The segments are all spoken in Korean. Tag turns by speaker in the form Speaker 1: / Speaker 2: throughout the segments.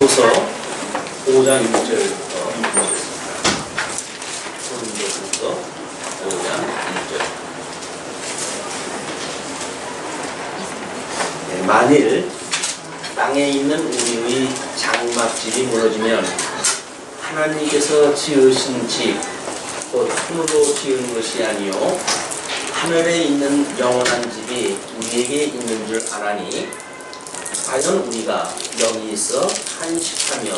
Speaker 1: 고린도후서 5장 6절부터 읽어보겠습니다. 고린도후서 5장 6절. 만일 땅에 있는 우리의 장막집이 무너지면 하나님께서 지으신 집, 곧 손으로 지은 것이 아니요 하늘에 있는 영원한 집이 우리에게 있는 줄 아나니, 과연 우리가 여기 있어 한식하며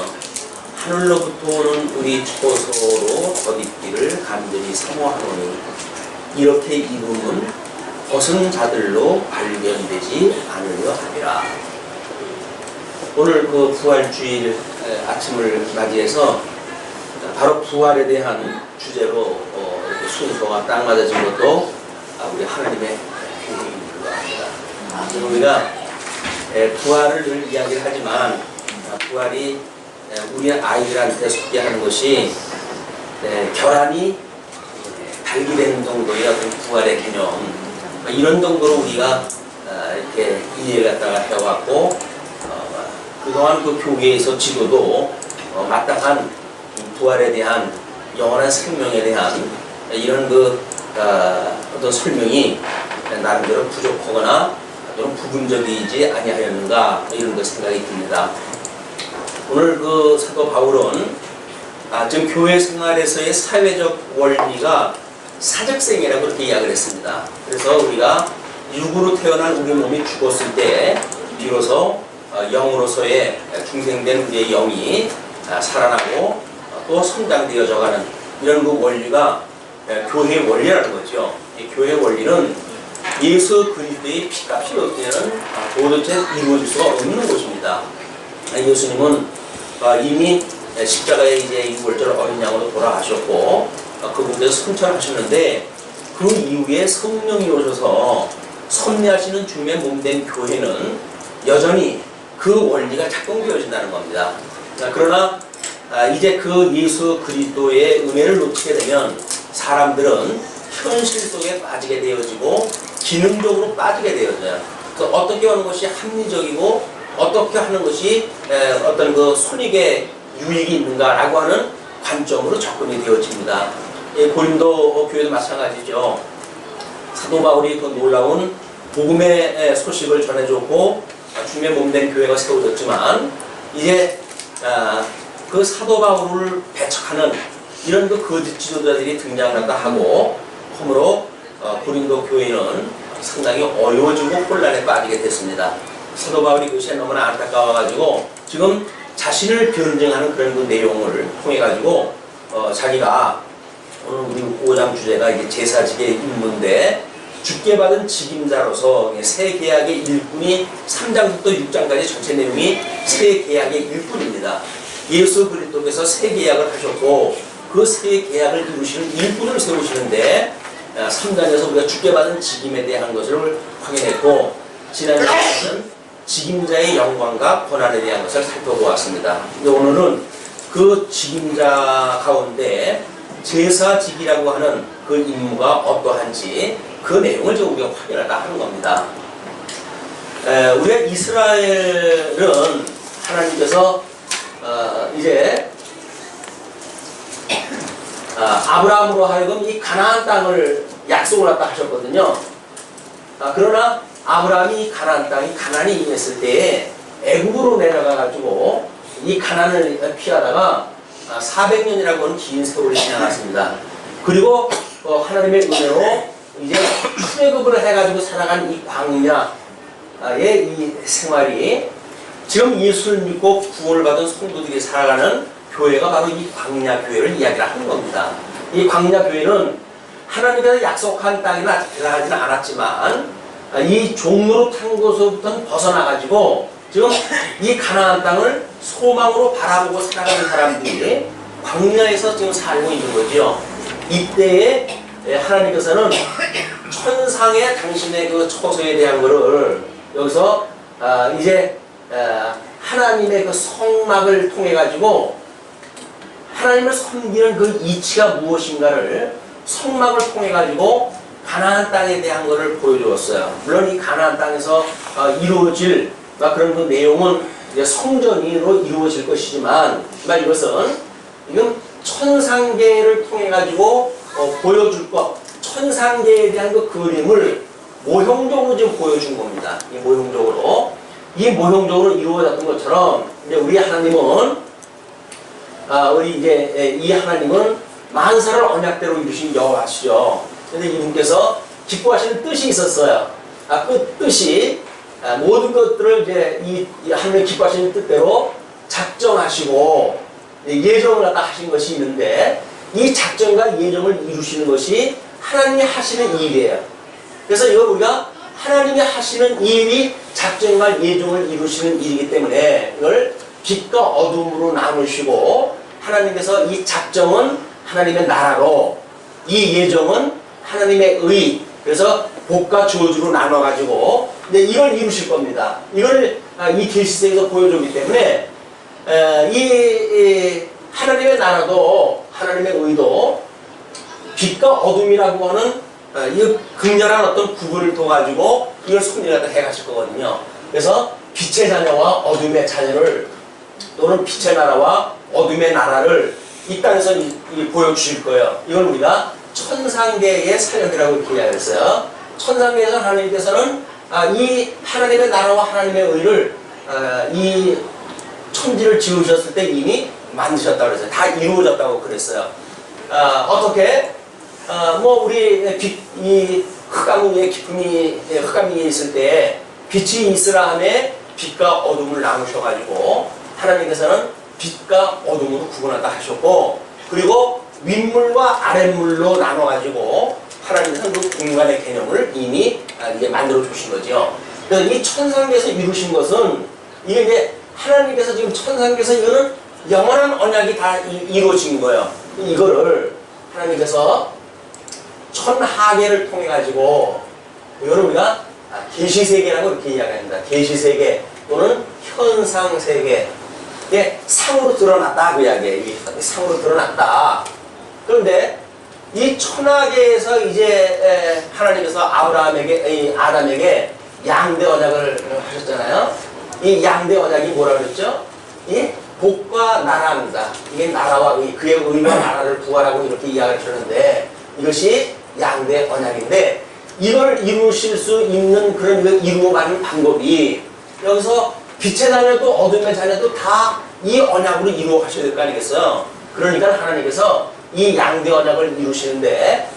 Speaker 1: 하늘로부터 오는 우리 초소로 덧입기를 간절히 사모하노니, 이렇게 입음은 벗은 자들로 발견되지 않으려 함이라. 오늘 그 부활주일 아침을 맞이해서 바로 부활에 대한 주제로 이렇게 순서가 딱 맞아진 것도 우리 하나님의 계획인 것 같습니다. 우리가 부활을 늘 이야기를 하지만 부활이 우리 아이들한테 소개하는 것이 결함이 발기되는 정도의 어떤 부활의 개념, 이런 정도로 우리가 이렇게 이해를 갖다가 해왔고, 그동안 그 교계에서 지도도 마땅한 부활에 대한 영원한 생명에 대한 이런 어떤 설명이 나름대로 부족하거나 또는 부분적이지 아니하였는가, 이런 그 생각이 듭니다. 오늘 그 사도 바울은 지금 교회 생활에서의 사회적 원리가 사적생이라고 그렇게 이야기를 했습니다. 그래서 우리가 육으로 태어난 우리 몸이 죽었을 때 비로소 영으로서의 중생된 우리의 영이 살아나고 또 성장되어져가는 이런 그 원리가 교회의 원리라는 거죠. 이 교회의 원리는 예수 그리스도의 피값이 없이는 도대체 이루어질 수가 없는 것입니다. 예수님은 이미 십자가에 이제 6월절 어린 양으로 돌아가셨고, 그분께서 승천하셨는데, 그 이후에 성령이 오셔서 섭리하시는 주님의 몸된 교회는 여전히 그 원리가 작동되어진다는 겁니다. 그러나 이제 그 예수 그리스도의 은혜를 놓치게 되면 사람들은 현실 속에 빠지게 되어지고 기능적으로 빠지게 되어져요. 그래서 어떻게 하는 것이 합리적이고 어떻게 하는 것이 어떤 그 손익의 유익이 있는가라고 하는 관점으로 접근이 되어집니다. 고린도 교회도 마찬가지죠. 사도 바울이 그 놀라운 복음의 소식을 전해줬고 주님의 몸된 교회가 세워졌지만, 이제 그 사도 바울을 배척하는 이런 그 거짓 지도자들이 등장한다 하고, 그러므로 고린도 교회는 상당히 어려워지고 혼란에 빠지게 됐습니다. 사도 바울이 그것이 너무나 안타까워가지고 지금 자신을 변증하는 그런 그 내용을 통해가지고 자기가 오늘 우리 5장 주제가 이게 제사직의 임무인데, 주께 받은 직임자로서 새 계약의 일꾼이 3장부터 6장까지 전체 내용이 새 계약의 일꾼입니다. 예수 그리스도께서 새 계약을 하셨고 그 새 계약을 이루시는 일꾼을 세우시는데, 3장에서 우리가 주께 받은 직임에 대한 것을 확인했고, 지난 장에는 직임자의 영광과 권한에 대한 것을 살펴보았습니다. 근데 오늘은 그 직임자 가운데 제사직이라고 하는 그 임무가 어떠한지 그 내용을 좀 우리가 확인하려 하는 겁니다. 우리가 이스라엘은 하나님께서 이제 아브라함으로 하여금 이 가나안 땅을 약속을 갖다 하셨거든요. 그러나 아브라함이 가나안 땅이 가난이 임했을 때에 애굽으로 내려가 가지고 이 가난을 피하다가 400년이라고 하는 긴 세월이 지나갔습니다. 그리고 하나님의 은혜로 이제 출애굽을 해가지고 살아간 이 광야의 이 생활이, 지금 예수를 믿고 구원을 받은 성도들이 살아가는 교회가 바로 이 광야 교회를 이야기를 하는 겁니다. 이 광야 교회는 하나님께서 약속한 땅에는 아직 들어가지는 않았지만 이 종로로 탄 곳으로부터 벗어나가지고 지금 이 가나안 땅을 소망으로 바라보고 살아가는 사람들이 광야에서 지금 살고 있는 거죠. 이때에 하나님께서는 천상의 당신의 그 처소에 대한 거를 여기서 이제 하나님의 그 성막을 통해 가지고 하나님을 섬기는 그 이치가 무엇인가를 성막을 통해 가지고 가나안 땅에 대한 것을 보여주었어요. 물론 이 가나안 땅에서 이루어질 그런 그 내용은 이제 성전으로 이루어질 것이지만 이것은 지금 천상계를 통해 가지고 보여줄 것, 천상계에 대한 그 그림을 모형적으로 지금 보여준 겁니다. 이 모형적으로 이루어졌던 것처럼 이제 우리 하나님은 우리 이제 이 하나님은 만사를 언약대로 이루신 여호와시죠. 근데 이분께서 기뻐하시는 뜻이 있었어요. 그 뜻이 모든 것들을 이제 이 하나님 기뻐하시는 뜻대로 작정하시고 예정을 갖다 하신 것이 있는데 이 작정과 예정을 이루시는 것이 하나님이 하시는 일이에요. 그래서 이걸 우리가 하나님이 하시는 일이 작정과 예정을 이루시는 일이기 때문에 이걸 빛과 어둠으로 나누시고 하나님께서 이 작정은 하나님의 나라로 이 예정은 하나님의 의, 그래서 복과 저주로 나눠가지고 이걸 이루실 겁니다. 이걸 이 계시록에서 보여주기 때문에 이 하나님의 나라도 하나님의 의도 빛과 어둠이라고 하는 이 극렬한 어떤 구분을 둬가지고 이걸 손이라도 해가실 거거든요. 그래서 빛의 자녀와 어둠의 자녀를 또는 빛의 나라와 어둠의 나라를 이 땅에서 보여주실 거예요. 이걸 우리가 천상계의 사역이라고 이렇게 이야기했어요. 천상계에서 하나님께서는 이 하나님의 나라와 하나님의 의를 이 천지를 지으셨을 때 이미 만드셨다고 그랬어요. 다 이루어졌다고 그랬어요. 어떻게? 우리 이 흑암 위에 흑암 위에 있을 때 빛이 있으라 하매 빛과 어둠을 나누셔가지고 하나님께서는 빛과 어둠으로 구분하다 하셨고, 그리고 윗물과 아랫물로 나눠가지고 하나님께서는 그 공간의 개념을 이미 이제 만들어 주신 거죠. 그래서 이 천상계에서 이루신 것은 이게 이제 하나님께서 지금 천상계에서 이거는 영원한 언약이 다 이루어진 거예요. 이거를 하나님께서 천하계를 통해 가지고 이거를 우리가 계시세계라고 이렇게 이야기합니다. 계시세계 또는 현상세계. 이게 상으로 드러났다 그 이야기예요. 상으로 드러났다. 그런데 이 천하계에서 이제 하나님께서 아담에게 양대 언약을 하셨잖아요. 이 양대 언약이 뭐라 그랬죠? 이 복과 나라입니다. 이게 나라와 그의 의와 나라를 부활하고 이렇게 이야기를 하셨는데 이것이 양대 언약인데 이걸 이루실 수 있는 그런 이루어가는 방법이 여기서 빛의 자녀도 어둠의 자녀도 다 이 언약으로 이루어 가셔야 될 거 아니겠어요? 그러니까 하나님께서 이 양대 언약을 이루시는데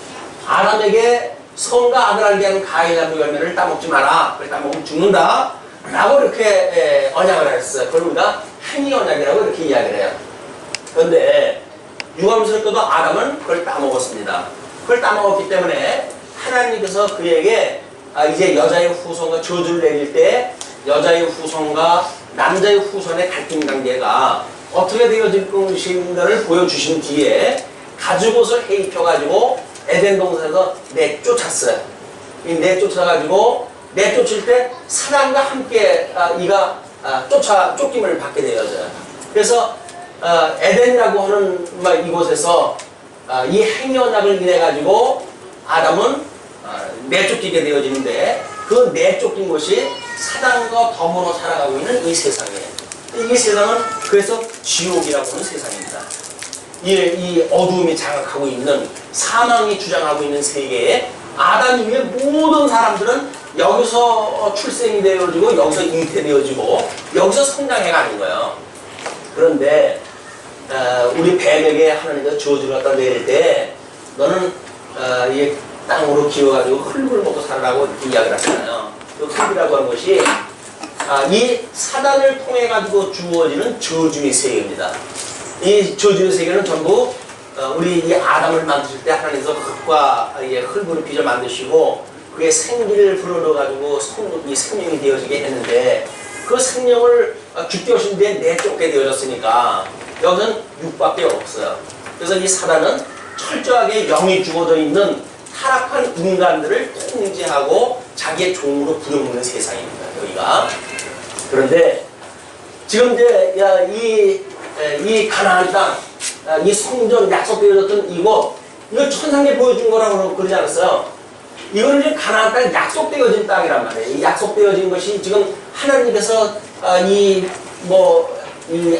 Speaker 1: 아담에게 성과 아들 알게 하는 가인의 열매를 따먹지 마라. 그래 따먹으면 죽는다. 라고 이렇게 언약을 했어요. 그걸 우리가 행위 언약이라고 이렇게 이야기를 해요. 그런데 유감스럽게도 아담은 그걸 따먹었습니다. 그걸 따먹었기 때문에 하나님께서 그에게 이제 여자의 후손과 저주를 내릴 때 여자의 후손과 남자의 후손의 갈등 관계가 어떻게 되어질 것인가를 보여주신 뒤에 가죽옷을 해입혀가지고 에덴 동산에서 내쫓았어요. 이 내쫓아가지고 내쫓을 때 사람과 함께 이가 쫓김을 받게 되어져요. 그래서 에덴이라고 하는 이곳에서 이 행위 언약을 인해 가지고 아담은 내쫓기게 되어지는데 그 내쫓긴 것이 사단과 더불어 살아가고 있는 이 세상이에요. 이 세상은 그래서 지옥이라고 하는 세상입니다. 이 어두움이 장악하고 있는 사망이 주장하고 있는 세계에 아담 이후에 모든 사람들은 여기서 출생이 되어지고 여기서 잉태되어지고 여기서 성장해가는 거예요. 그런데 우리 뱀에게 하나님께서 저주를 갖다 내릴 때 너는 이 땅으로 기어가지고 흙을 먹고 살아라고 이야기를 하잖아요. 그 흙이라고 하는 것이 이 사단을 통해 가지고 주어지는 저주의 세계입니다. 이 저주의 세계는 전부 우리 이 아담을 만드실 때 하나님께서 흙과 흙으로 빚어 만드시고 그게 생기를 불어넣어가지고 이 생명이 되어지게 했는데 그 생명을 죽게 하신 뒤에 내쫓게 되어졌으니까 여기서는 육밖에 없어요. 그래서 이 사단은 철저하게 영이 죽어져 있는 타락한 인간들을 통제하고 자기의 종으로 부려먹는 세상입니다. 여기가. 그런데 지금 이제 이 가나안 땅, 이 성전 약속되어졌던 이거 천상에 보여준 거라고 그러지 않았어요? 이거는 지금 가나안 땅 약속되어진 땅이란 말이에요. 이 약속되어진 것이 지금 하나님께서 이 이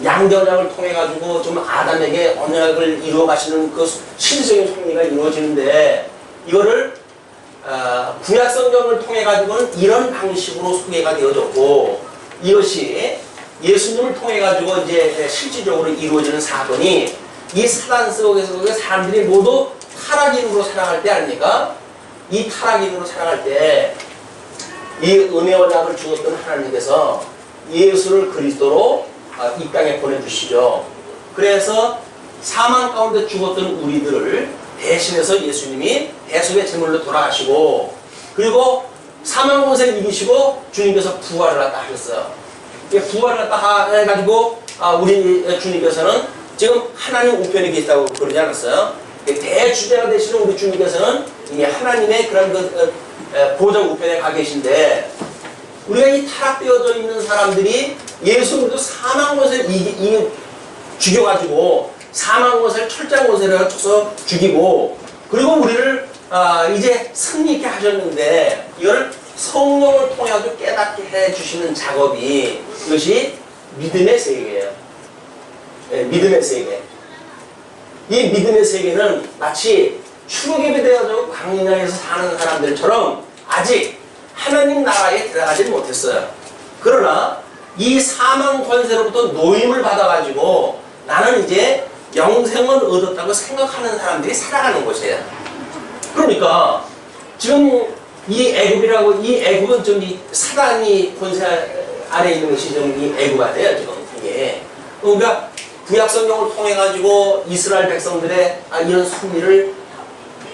Speaker 1: 양전약을 통해 가지고 좀 아담에게 언약을 이루어 가시는 그 실질적인 섭리가 이루어지는데 이거를 구약 성경을 통해 가지고는 이런 방식으로 소개가 되어졌고 이것이 예수님을 통해 가지고 이제 실질적으로 이루어지는 사건이 이 사단 속에서 사람들이 모두 타락인으로 살아갈 때 아닙니까? 이 타락인으로 살아갈 때 이 은혜와 약을 주었던 하나님께서 예수를 그리스도로 이 땅에 보내주시죠. 그래서 사망 가운데 죽었던 우리들을 대신해서 예수님이 대속의 제물로 돌아가시고 그리고 사망 권세를 이기시고 주님께서 부활을 갖다 하셨어요. 부활을 갖다 해가지고 우리 주님께서는 지금 하나님 우편에 계시다고 그러지 않았어요? 대주제가 되시는 우리 주님께서는 이미 하나님의 그런 보좌 우편에 가 계신데 우리가 이 타락되어져 있는 사람들이 예수님도 사망 권세를 죽여가지고 사망 권세를 철장 권세를 쳐서 죽이고 그리고 우리를 이제 승리케 하셨는데 이걸 성령을 통해 가지고 깨닫게 해주시는 작업이 이것이 믿음의 세계예요. 네, 믿음의 세계. 이 믿음의 세계는 마치 출애굽이 되어서 광야에서 사는 사람들처럼 아직 하나님 나라에 들어가지 못했어요. 그러나 이 사망 권세로부터 노임을 받아가지고 나는 이제 영생을 얻었다고 생각하는 사람들이 살아가는 곳이에요. 그러니까 지금 이 애굽이라고 이 애굽은 좀 이 사단이 권세 아래 있는 것이 좀 이 애굽 아니에요 지금 이게. 그러니까 구약 성경을 통해 가지고 이스라엘 백성들의 이런 승리를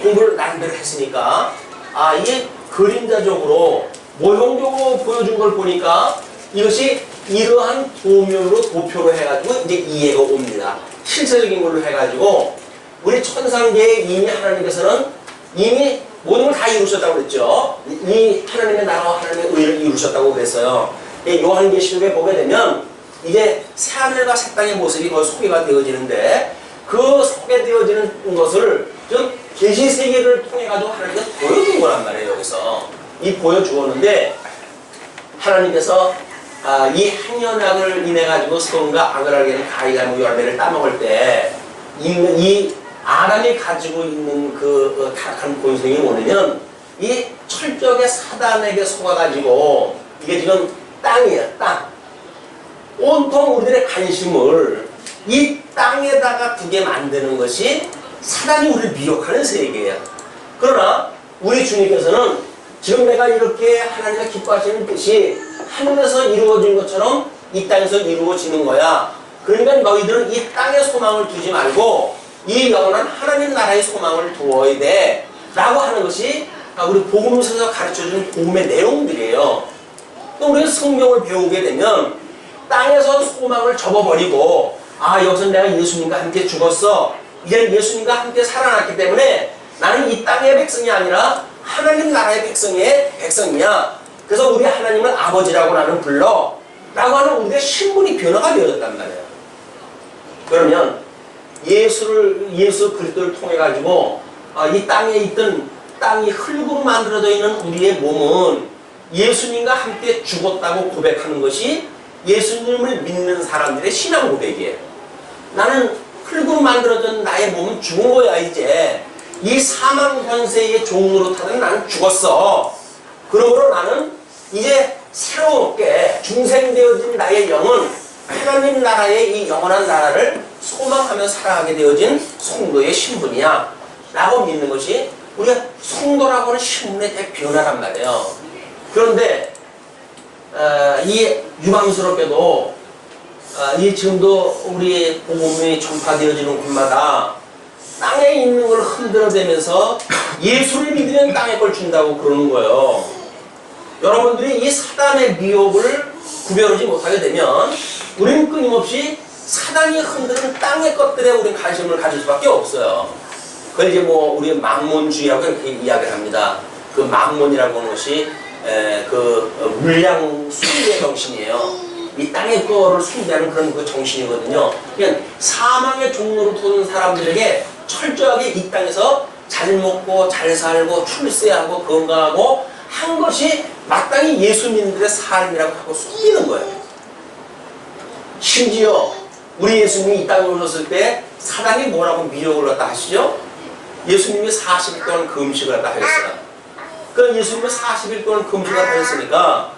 Speaker 1: 공부를 나름대로 했으니까 이게 그림자적으로 모형적으로 보여준 걸 보니까 이것이 이러한 도표로 해가지고 이제 이해가 옵니다. 실체적인 걸로 해가지고 우리 천상계에 이미 하나님께서는 이미 모든 걸 다 이루셨다고 그랬죠. 이 하나님의 나라와 하나님의 의를 이루셨다고 그랬어요. 요한계시록에 보게 되면 이제 새하늘과 새 땅의 모습이 거의 소개가 되어지는데 그 소개되어지는 것을 좀 계시세계를 통해 가지고 하나님께서 보여준 거란 말이에요. 여기서 이 보여주었는데 하나님께서 이 행연약을 인해 가지고 성과 악을하게는 가이가 열매를 따먹을 때 이 아담이 가지고 있는 그 타락한 본성이 뭐냐면 이 철저하게 사단에게 속아가지고 이게 지금 땅이에요. 땅. 온통 우리들의 관심을 이 땅에다가 두게 만드는 것이 사단이 우리를 미혹하는 세계예요. 그러나 우리 주님께서는 지금 내가 이렇게 하나님과 기뻐하시는 뜻이 하늘에서 이루어진 것처럼 이 땅에서 이루어지는 거야. 그러니까 너희들은 이 땅의 소망을 두지 말고 이 영원한 하나님 나라의 소망을 두어야 돼 라고 하는 것이 우리 복음서에서 가르쳐주는 복음의 내용들이에요. 또 우리가 성경을 배우게 되면 땅에서 소망을 접어버리고 여기서 내가 예수님과 함께 죽었어. 이제 예수님과 함께 살아났기 때문에 나는 이 땅의 백성이 아니라 하나님 나라의 백성이야. 그래서 우리 하나님은 아버지라고 나는 불러 라고 하는 우리의 신분이 변화가 되어졌단 말이에요. 그러면 예수 그리스도를 통해 가지고 이 땅에 있던 땅이 흙으로 만들어져 있는 우리의 몸은 예수님과 함께 죽었다고 고백하는 것이 예수님을 믿는 사람들의 신앙 고백이에요. 나는 흙으로 만들어진 나의 몸은 죽은 거야. 이제 이 사망 권세의 종으로 타는 나는 죽었어. 그러므로 나는 이제 새롭게 중생되어진 나의 영은 하나님 나라의 이 영원한 나라를 소망하며 살아가게 되어진 성도의 신분이야 라고 믿는 것이 우리가 성도라고 하는 신분의 대변화란 말이에요. 그런데 이 유감스럽게도 이 지금도 우리 복음이 전파되어지는 곳마다 땅에 있는 걸 흔들어대면서 예수를 믿으면 땅에 걸 준다고 그러는 거예요. 여러분들이 이 사단의 미혹을 구별하지 못하게 되면 우리는 끊임없이 사단이 흔드는 땅의 것들에 우리는 관심을 가질 수밖에 없어요. 그걸 이제 우리 망몬주의라고 이렇게 이야기를 합니다. 그 망몬이라고 하는 것이 그 물량 숭배 정신이에요. 이 땅의 거를 숭배하는 그런 그 정신이거든요. 그러니까 사망의 종로로 도는 사람들에게 철저하게 이 땅에서 잘 먹고 잘 살고 출세하고 건강하고 한 것이 마땅히 예수님들의 삶이라고 하고 숨기는 거예요. 심지어 우리 예수님이 이 땅에 오셨을 때 사단이 뭐라고 미혹을 갖다 하시죠? 예수님이 40일 동안 금식을 갖다 하셨어요. 그러니까 예수님이 40일 동안 금식을 갖다 하셨으니까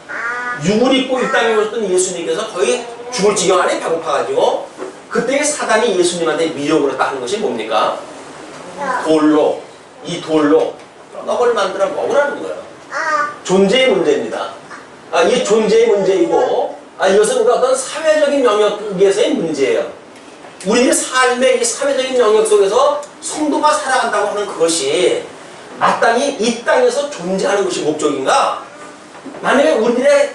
Speaker 1: 육을 입고 이 땅에 오셨던 예수님께서 거의 죽을 지경 안에 배고파가지고 그때 사단이 예수님한테 미혹을 갖다 하는 것이 뭡니까? 돌로, 이 돌로 떡을 만들어 먹으라는 거예요. 존재의 문제입니다. 이게 존재의 문제이고, 이것은 어떤 사회적인 영역에서의 문제예요. 우리의 삶의 이 사회적인 영역 속에서 성도가 살아간다고 하는 그것이 마땅히 이 땅에서 존재하는 것이 목적인가? 만약에 우리의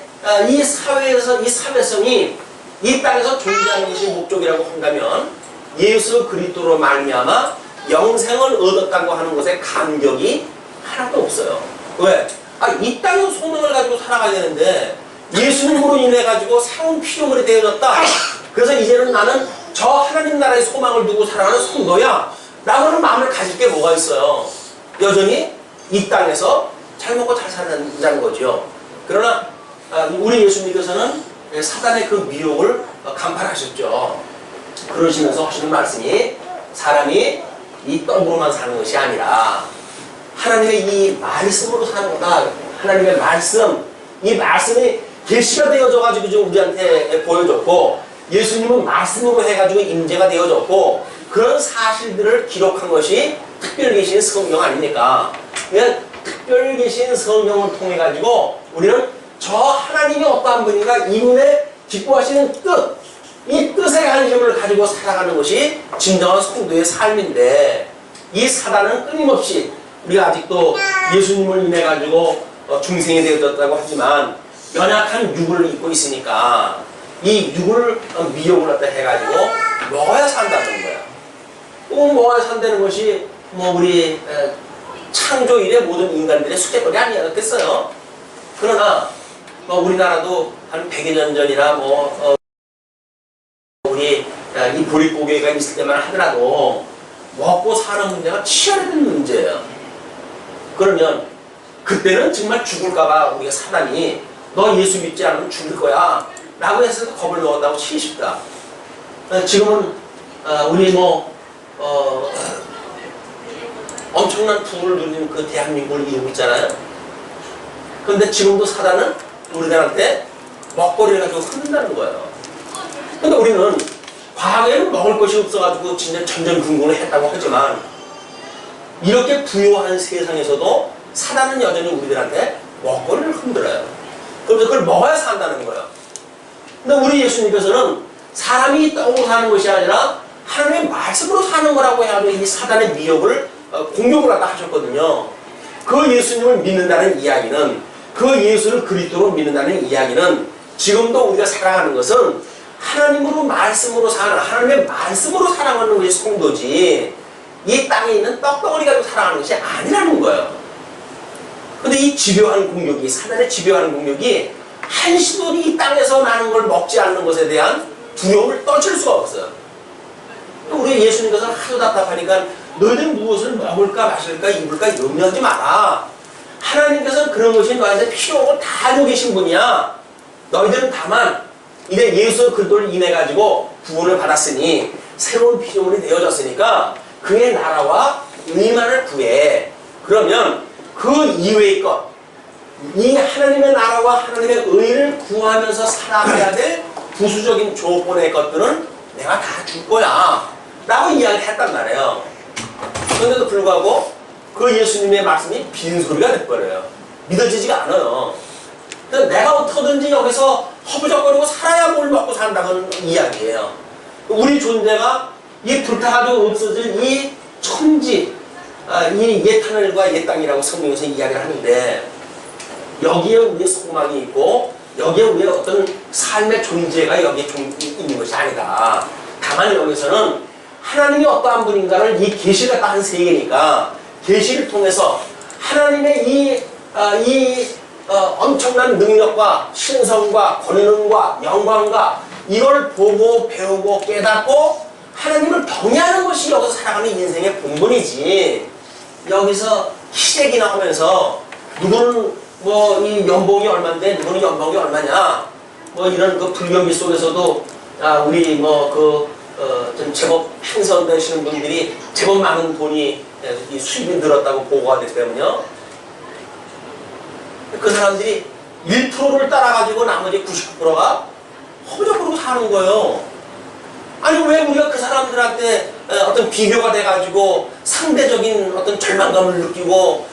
Speaker 1: 이 사회에서 이 사회성이 이 땅에서 존재하는 것이 목적이라고 한다면 예수 그리스도로 말미암아 영생을 얻었다고 하는 것에 감격이 하나도 없어요. 왜? 이 땅은 소명을 가지고 살아가야 되는데 예수님으로 인해 가지고 새로운 피조물이 되어졌다. 그래서 이제는 나는 저 하나님 나라의 소망을 두고 살아가는 성도야 라고 하는 마음을 가질 게 뭐가 있어요? 여전히 이 땅에서 잘 먹고 잘 산다는 거죠. 그러나 우리 예수님께서는 사단의 그 미혹을 간파하셨죠. 그러시면서 하시는 말씀이 사람이 이 떡으로만 사는 것이 아니라 하나님의 이 말씀으로 사는 거다. 하나님의 말씀, 이 말씀이 계시가 되어져가지고 지금 우리한테 보여줬고 예수님은 말씀으로 해가지고 임재가 되어졌고 그런 사실들을 기록한 것이 특별히 계신 성경 아닙니까? 그러니까 특별히 계신 성경을 통해 가지고 우리는 저 하나님이 어떠한 분인가 이분의 기뻐하시는 뜻, 이 뜻의 관심을 가지고 살아가는 것이 진정한 성도의 삶인데 이 사단은 끊임없이 우리가 아직도 예수님을 인해 가지고 중생이 되어졌다고 하지만 연약한 육을 입고 있으니까 이 육을 미혹을 갖다 해가지고 먹어야 산다는 거야. 꼭 먹어야 산다는 것이 뭐 우리 창조 이래 모든 인간들의 숙제거리 아니었겠어요. 그러나 우리나라도 한 100여 년 전이나 우리 이 보릿고개가 있을 때만 하더라도 먹고 사는 문제가 치열했던 문제예요. 그러면 그때는 정말 죽을까봐 우리가 사람이 너 예수 믿지 않으면 죽을 거야 라고 해서 겁을 먹었다고 치기 쉽다. 지금은 우리 엄청난 부를 누리는 그 대한민국을 이루고 있잖아요. 그런데 지금도 사단은 우리들한테 먹거리를 가지고 흔든다는 거예요. 근데 우리는 과거에는 먹을 것이 없어가지고 진짜 전전긍긍을 했다고 하지만 이렇게 부유한 세상에서도 사단은 여전히 우리들한테 먹거리를 흔들어요. 그래서 그걸 먹어야 산다는 거예요. 근데 우리 예수님께서는 사람이 떡으로 사는 것이 아니라 하나님의 말씀으로 사는 거라고 해가지고 이 사단의 미혹을 공격을 하다 하셨거든요. 그 예수님을 믿는다는 이야기는 그 예수를 그리스도로 믿는다는 이야기는 지금도 우리가 살아가는 것은 하나님으로 말씀으로 사는 하나님의 말씀으로 살아가는 것이 성도지 이 땅에 있는 떡덩어리 가지고 살아가는 것이 아니라는 거예요. 근데 이 집요한 공격이 사단의 집요한 공격이 한시도 이 땅에서 나는 걸 먹지 않는 것에 대한 두려움을 떨칠 수가 없어요. 우리 예수님께서는 하도 답답하니까 너희들 무엇을 먹을까 마실까 입을까 염려하지 마라. 하나님께서는 그런 것이 너희한테 필요하고 다 알고 계신 분이야. 너희들은 다만 이제 예수 그리스도를 인해 가지고 구원을 받았으니 새로운 피조물이 되어졌으니까 그의 나라와 의만을 구해. 그러면 그 이외의 것, 이 하나님의 나라와 하나님의 의를 구하면서 살아가야 될 부수적인 조건의 것들은 내가 다 줄 거야 라고 이야기를 했단 말이에요. 그런데도 불구하고 그 예수님의 말씀이 빈소리가 돼버려요. 믿어지지가 않아요. 그래서 내가 어떻게든지 여기서 허부적거리고 살아야 뭘 먹고 산다는 이야기예요. 우리 존재가 이 불타가지고 없어질 이 천지, 이 옛 하늘과 옛 땅이라고 성경에서 이야기를 하는데 여기에 우리의 소망이 있고 여기에 우리의 어떤 삶의 존재가 여기에 있는 것이 아니다. 다만 여기서는 하나님이 어떠한 분인가를 이 계시가 한 세계니까 계시를 통해서 하나님의 엄청난 능력과 신성과 권능과 영광과 이걸 보고 배우고 깨닫고 하나님을 경외하는 것이 여기서 살아가는 인생의 본분이지. 여기서 희재기나 하면서 누구는 이 연봉이 얼마인데 누구는 연봉이 얼마냐 이런 그 불경기 속에서도 우리 좀 제법 행선되시는 분들이 제법 많은 돈이 이 수입이 늘었다고 보고가 됐다면요. 그 사람들이 1%를 따라가지고 나머지 99%가 허무적으로 사는 거예요. 아니 왜 우리가 그 사람들한테 어떤 비교가 돼가지고 상대적인 어떤 절망감을 느끼고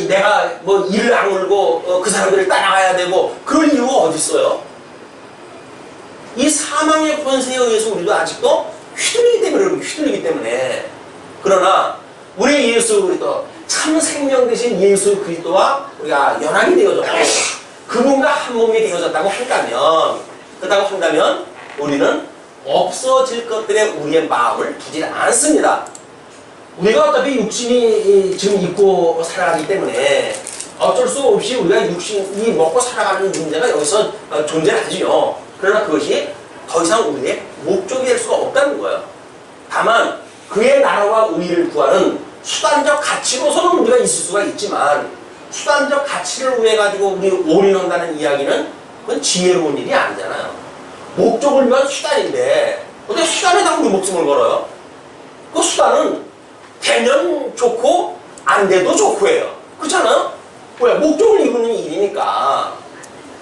Speaker 1: 내가 뭐 이를 악물고 그 사람들을 따라가야 되고 그럴 이유가 어디 있어요? 이 사망의 권세에 의해서 우리도 아직도 휘둘리기 때문에 그러나 우리 예수 그리스도 참 생명 되신 예수 그리스도와 우리가 연합이 되어졌고 그분과 한 몸이 되어졌다고 한다면 우리는 없어질 것들에 우리의 마음을 두지 않습니다. 우리가 어차피 육신이 지금 있고 살아가기 때문에 어쩔 수 없이 우리가 육신이 먹고 살아가는 문제가 여기서 존재하지요. 그러나 그것이 더 이상 우리의 목적이 될 수가 없다는 거예요. 다만 그의 나라와 의의를 구하는 수단적 가치로서는 우리가 있을 수가 있지만 수단적 가치를 위해 가지고 우리 올인한다는 이야기는 그건 지혜로운 일이 아니잖아요. 목적을 위한 수단인데 어떻게 수단에다 우리 목숨을 걸어요? 그 수단은 되면 좋고 안 돼도 좋고예요. 그렇잖아요? 왜? 목적을 이루는 일이니까.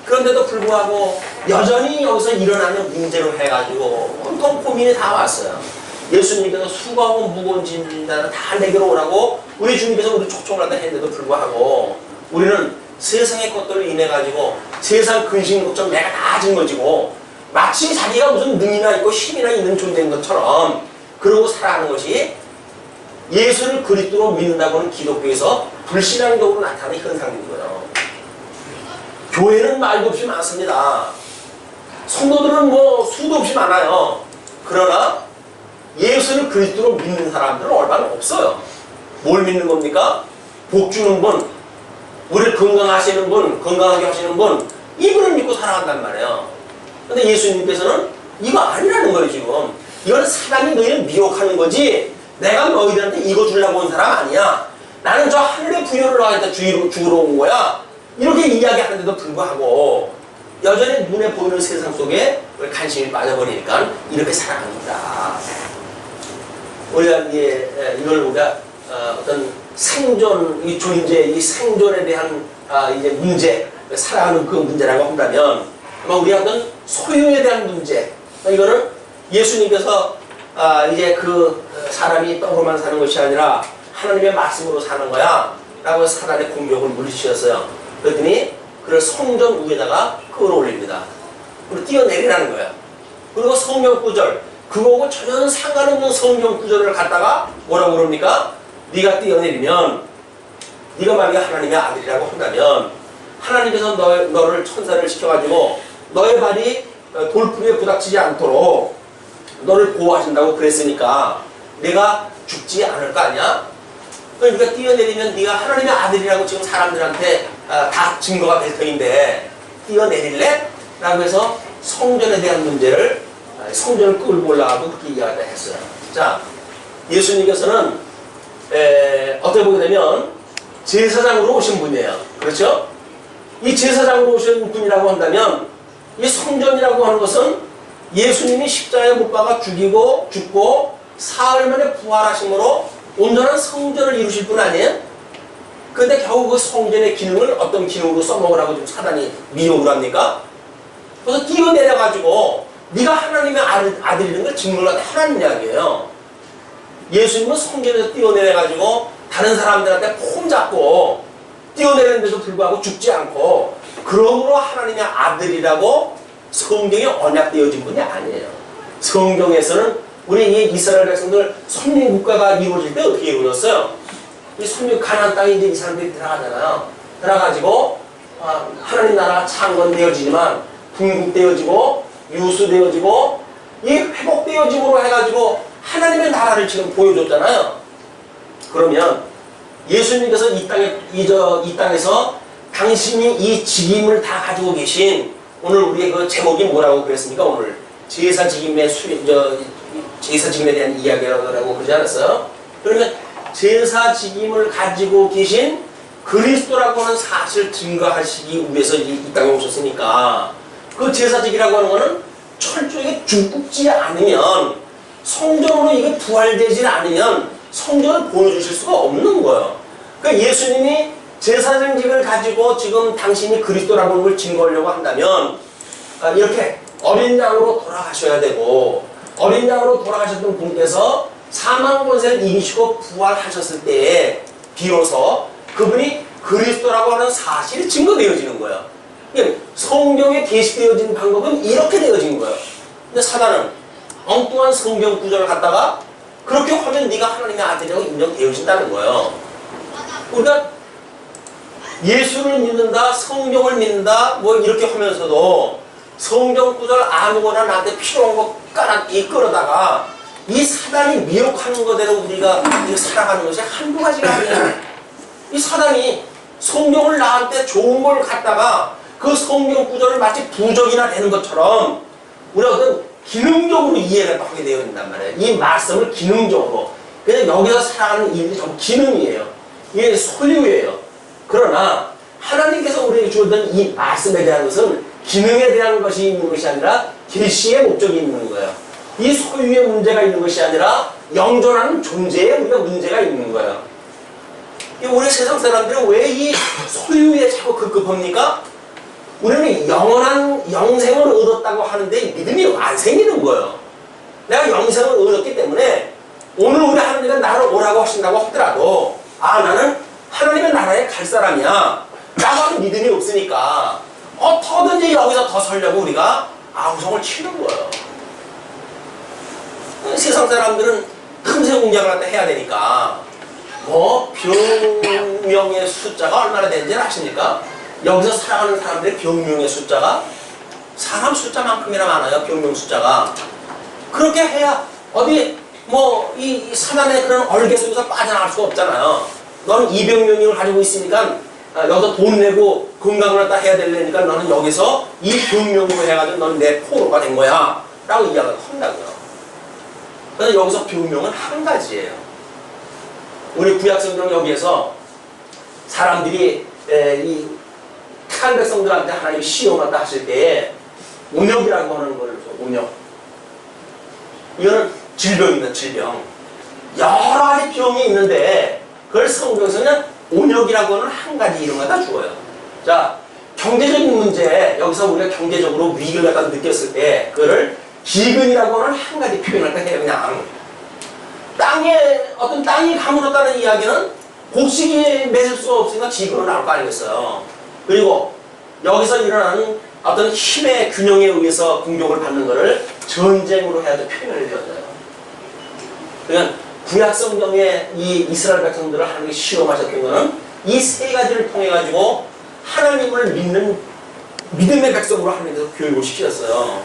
Speaker 1: 그런데도 불구하고 여전히 여기서 일어나는 문제로 해가지고 온통 고민이 다 왔어요. 예수님께서 수고하고 무거운 짐자는 다 내게로 오라고 우리 주님께서 우리 촉청을 하다 했는데도 불구하고 우리는 세상의 것들을 인해 가지고 세상 근심 걱정 내가 다 짊어지고 마치 자기가 무슨 능이나 있고 힘이나 있는 존재인 것처럼 그러고 살아가는 것이 예수를 그리스도로 믿는다고 하는 기독교에서 불신앙적으로 나타나는 현상인 거예요. 교회는 말도 없이 많습니다. 성도들은 뭐 수도 없이 많아요. 그러나 예수를 그리스도로 믿는 사람들은 얼마나 없어요. 뭘 믿는 겁니까? 복 주는 분, 우리를 건강하시는 분, 건강하게 하시는 분, 이분을 믿고 살아간단 말이에요. 근데 예수님께서는 이거 아니라는 거예요, 지금. 이건 사람이 너희를 미혹하는 거지, 내가 너희들한테 이거 주려고 온 사람 아니야. 나는 저 하늘의 부여를 너한테 주기로 온 거야. 이렇게 이야기하는데도 불구하고 여전히 눈에 보이는 세상 속에 관심이 빠져버리니까 이렇게 살아갑니다. 우리가 이걸 우리가 어떤 생존, 이 존재, 이 생존에 대한 이제 문제, 살아가는 그 문제라고 한다면 아마 우리가 어떤 소유에 대한 문제, 이거는 예수님께서 이제 그 사람이 떡으로만 사는 것이 아니라 하나님의 말씀으로 사는 거야 라고 사단의 공격을 물리치셨어요. 그랬더니 그를 성전 위에다가 끌어올립니다. 그리고 뛰어내리라는 거야. 그리고 성경 구절, 그거하고 전혀 상관없는 성경 구절을 갖다가 뭐라고 그럽니까? 네가 뛰어내리면, 네가 만약에 하나님의 아들이라고 한다면 하나님께서 너를 천사를 시켜가지고 너의 발이 돌풀이에 부닥치지 않도록 너를 보호하신다고 그랬으니까 내가 죽지 않을 거 아니야? 그러니까 뛰어내리면 네가 하나님의 아들이라고 지금 사람들한테 다 증거가 될 터인데 뛰어내릴래? 라고 해서 성전에 대한 문제를 성전을 끌고 올라가도 그렇게 이야기를 했어요. 자, 예수님께서는 어떻게 보게 되면 제사장으로 오신 분이에요. 그렇죠? 이 제사장으로 오신 분이라고 한다면 이 성전이라고 하는 것은 예수님이 십자가에 못 박아 죽고 사흘 만에 부활하심으로 온전한 성전을 이루실 분 아니에요? 그런데 겨우 그 성전의 기능을 어떤 기능으로 써먹으라고 지금 사단이 미혹을 합니까? 그래서 뛰어내려가지고 네가 하나님의 아들이라는 걸 증거를 하라는 이야기예요. 예수님은 성전에서 뛰어내려가지고 다른 사람들한테 폼 잡고 뛰어내리는데도 불구하고 죽지 않고 그러므로 하나님의 아들이라고 성경에 언약되어진 분이 아니에요. 성경에서는 우리 이스라엘 백성들 선민국가가 이루어질 때 어떻게 이루어졌어요? 이 선민 가나안 땅에 이제 이 사람들이 들어가잖아요. 들어가지고 하나님 나라가 창건되어지지만 분국되어지고 유수되어지고 이 회복되어짐으로 해가지고 하나님의 나라를 지금 보여줬잖아요. 그러면 예수님께서 이 땅에서 당신이 이 직임을 다 가지고 계신 오늘 우리의 그 제목이 뭐라고 그랬습니까? 오늘 제사직임에 제사직임에 대한 이야기라고 그러지 않았어요? 그러면 제사직임을 가지고 계신 그리스도라고 하는 사실을 증거하시기 위해서 이 땅에 오셨으니까 그 제사직이라고 하는 거는 철저하게 죽지 않으면, 성전으로 이게 부활되지 않으면 성전을 보여주실 수가 없는 거예요. 그러니까 예수님이 제사장직을 가지고 지금 당신이 그리스도라고 하는 걸 증거하려고 한다면 이렇게 어린 양으로 돌아가셔야 되고, 어린 양으로 돌아가셨던 분께서 사망 권세를 이기시고 부활하셨을 때에 비로소 그분이 그리스도라고 하는 사실이 증거되어지는 거예요. 성경에 게시되어진 방법은 이렇게 되어진 거예요. 근데 사단은 엉뚱한 성경 구절을 갖다가 그렇게 하면 네가 하나님의 아들이라고 인정되어진다는 거예요. 그러니까 예수를 믿는다, 성경을 믿는다, 뭐 이렇게 하면서도 성경 구절 아무거나 나한테 필요한 거 끌어다가 이 사단이 미혹하는 거대로 우리가 살아가는 것이 한두 가지가 아니에요. 이 사단이 성경을 나한테 좋은 걸 갖다가 그 성경 구절을 마치 부적이나 되는 것처럼 우리가 어떤 기능적으로 이해를 하게 되어 있단 말이에요. 이 말씀을 기능적으로. 그냥 여기서 살아가는 일이 좀 기능이에요. 이게 소유예요. 그러나 하나님께서 우리에게 주었던 이 말씀에 대한 것은 기능에 대한 것이 있는 것이 아니라 계시의 목적이 있는 거예요. 이 소유의 문제가 있는 것이 아니라 영존하는 존재의 우리가 문제가 있는 거예요. 우리 세상 사람들은 왜 이 소유에 자꾸 급급합니까? 우리는 영원한 영생을 얻었다고 하는데 믿음이 안 생기는 거예요. 내가 영생을 얻었기 때문에 오늘 우리 하나님이 나를 오라고 하신다고 하더라도 나는 하나님의 나라에 갈 사람이야 라고 하는 믿음이 없으니까 어떻게든지 여기서 더 살려고 우리가 아우성을 치는 거예요. 세상 사람들은 틈새 공작을 갖다 해야 되니까 병명의 숫자가 얼마나 되는지 아십니까? 여기서 살아가는 사람들의 병명의 숫자가 사람 숫자만큼이나 많아요. 병명 숫자가. 그렇게 해야 어디 이 사단의 그런 얼개 속에서 빠져나갈 수가 없잖아요. 너는 이 병명을 가지고 있으니까 여기서 돈 내고 건강을 갖다 해야 되려니까 너는 여기서 이 병명으로 해가지고 너는 내 포로가 된 거야 라고 이야기를 한다고요. 그래서 여기서 병명은 한 가지예요. 우리 구약성경 여기에서 사람들이 이 택한 백성들한테 하나님 시험을 갖다 하실 때에 온역이라고 하는 걸 온역. 이거는 질병입니다. 질병. 여러 가지 병이 있는데 그걸 성경에서는 온역이라고 하는 한 가지 이름 갖다 주어요. 자, 경제적인 문제, 여기서 우리가 경제적으로 위기를 갖다 느꼈을 때 그거를 기근이라고 하는 한 가지 표현을 갖다 해요. 그냥 어떤 땅이 가물었다는 이야기는 곡식이 맺을 수가 없으니까 지근은 나올 거 아니겠어요. 그리고 여기서 일어나는 어떤 힘의 균형에 의해서 공격을 받는 것을 전쟁으로 해야지 표현을 되어져요. 그러니까 구약 성경에 이 이스라엘 백성들을 하나님이 시험하셨던 것은 이 세 가지를 통해 가지고 하나님을 믿는 믿음의 백성으로 하나님께서 교육을 시키셨어요.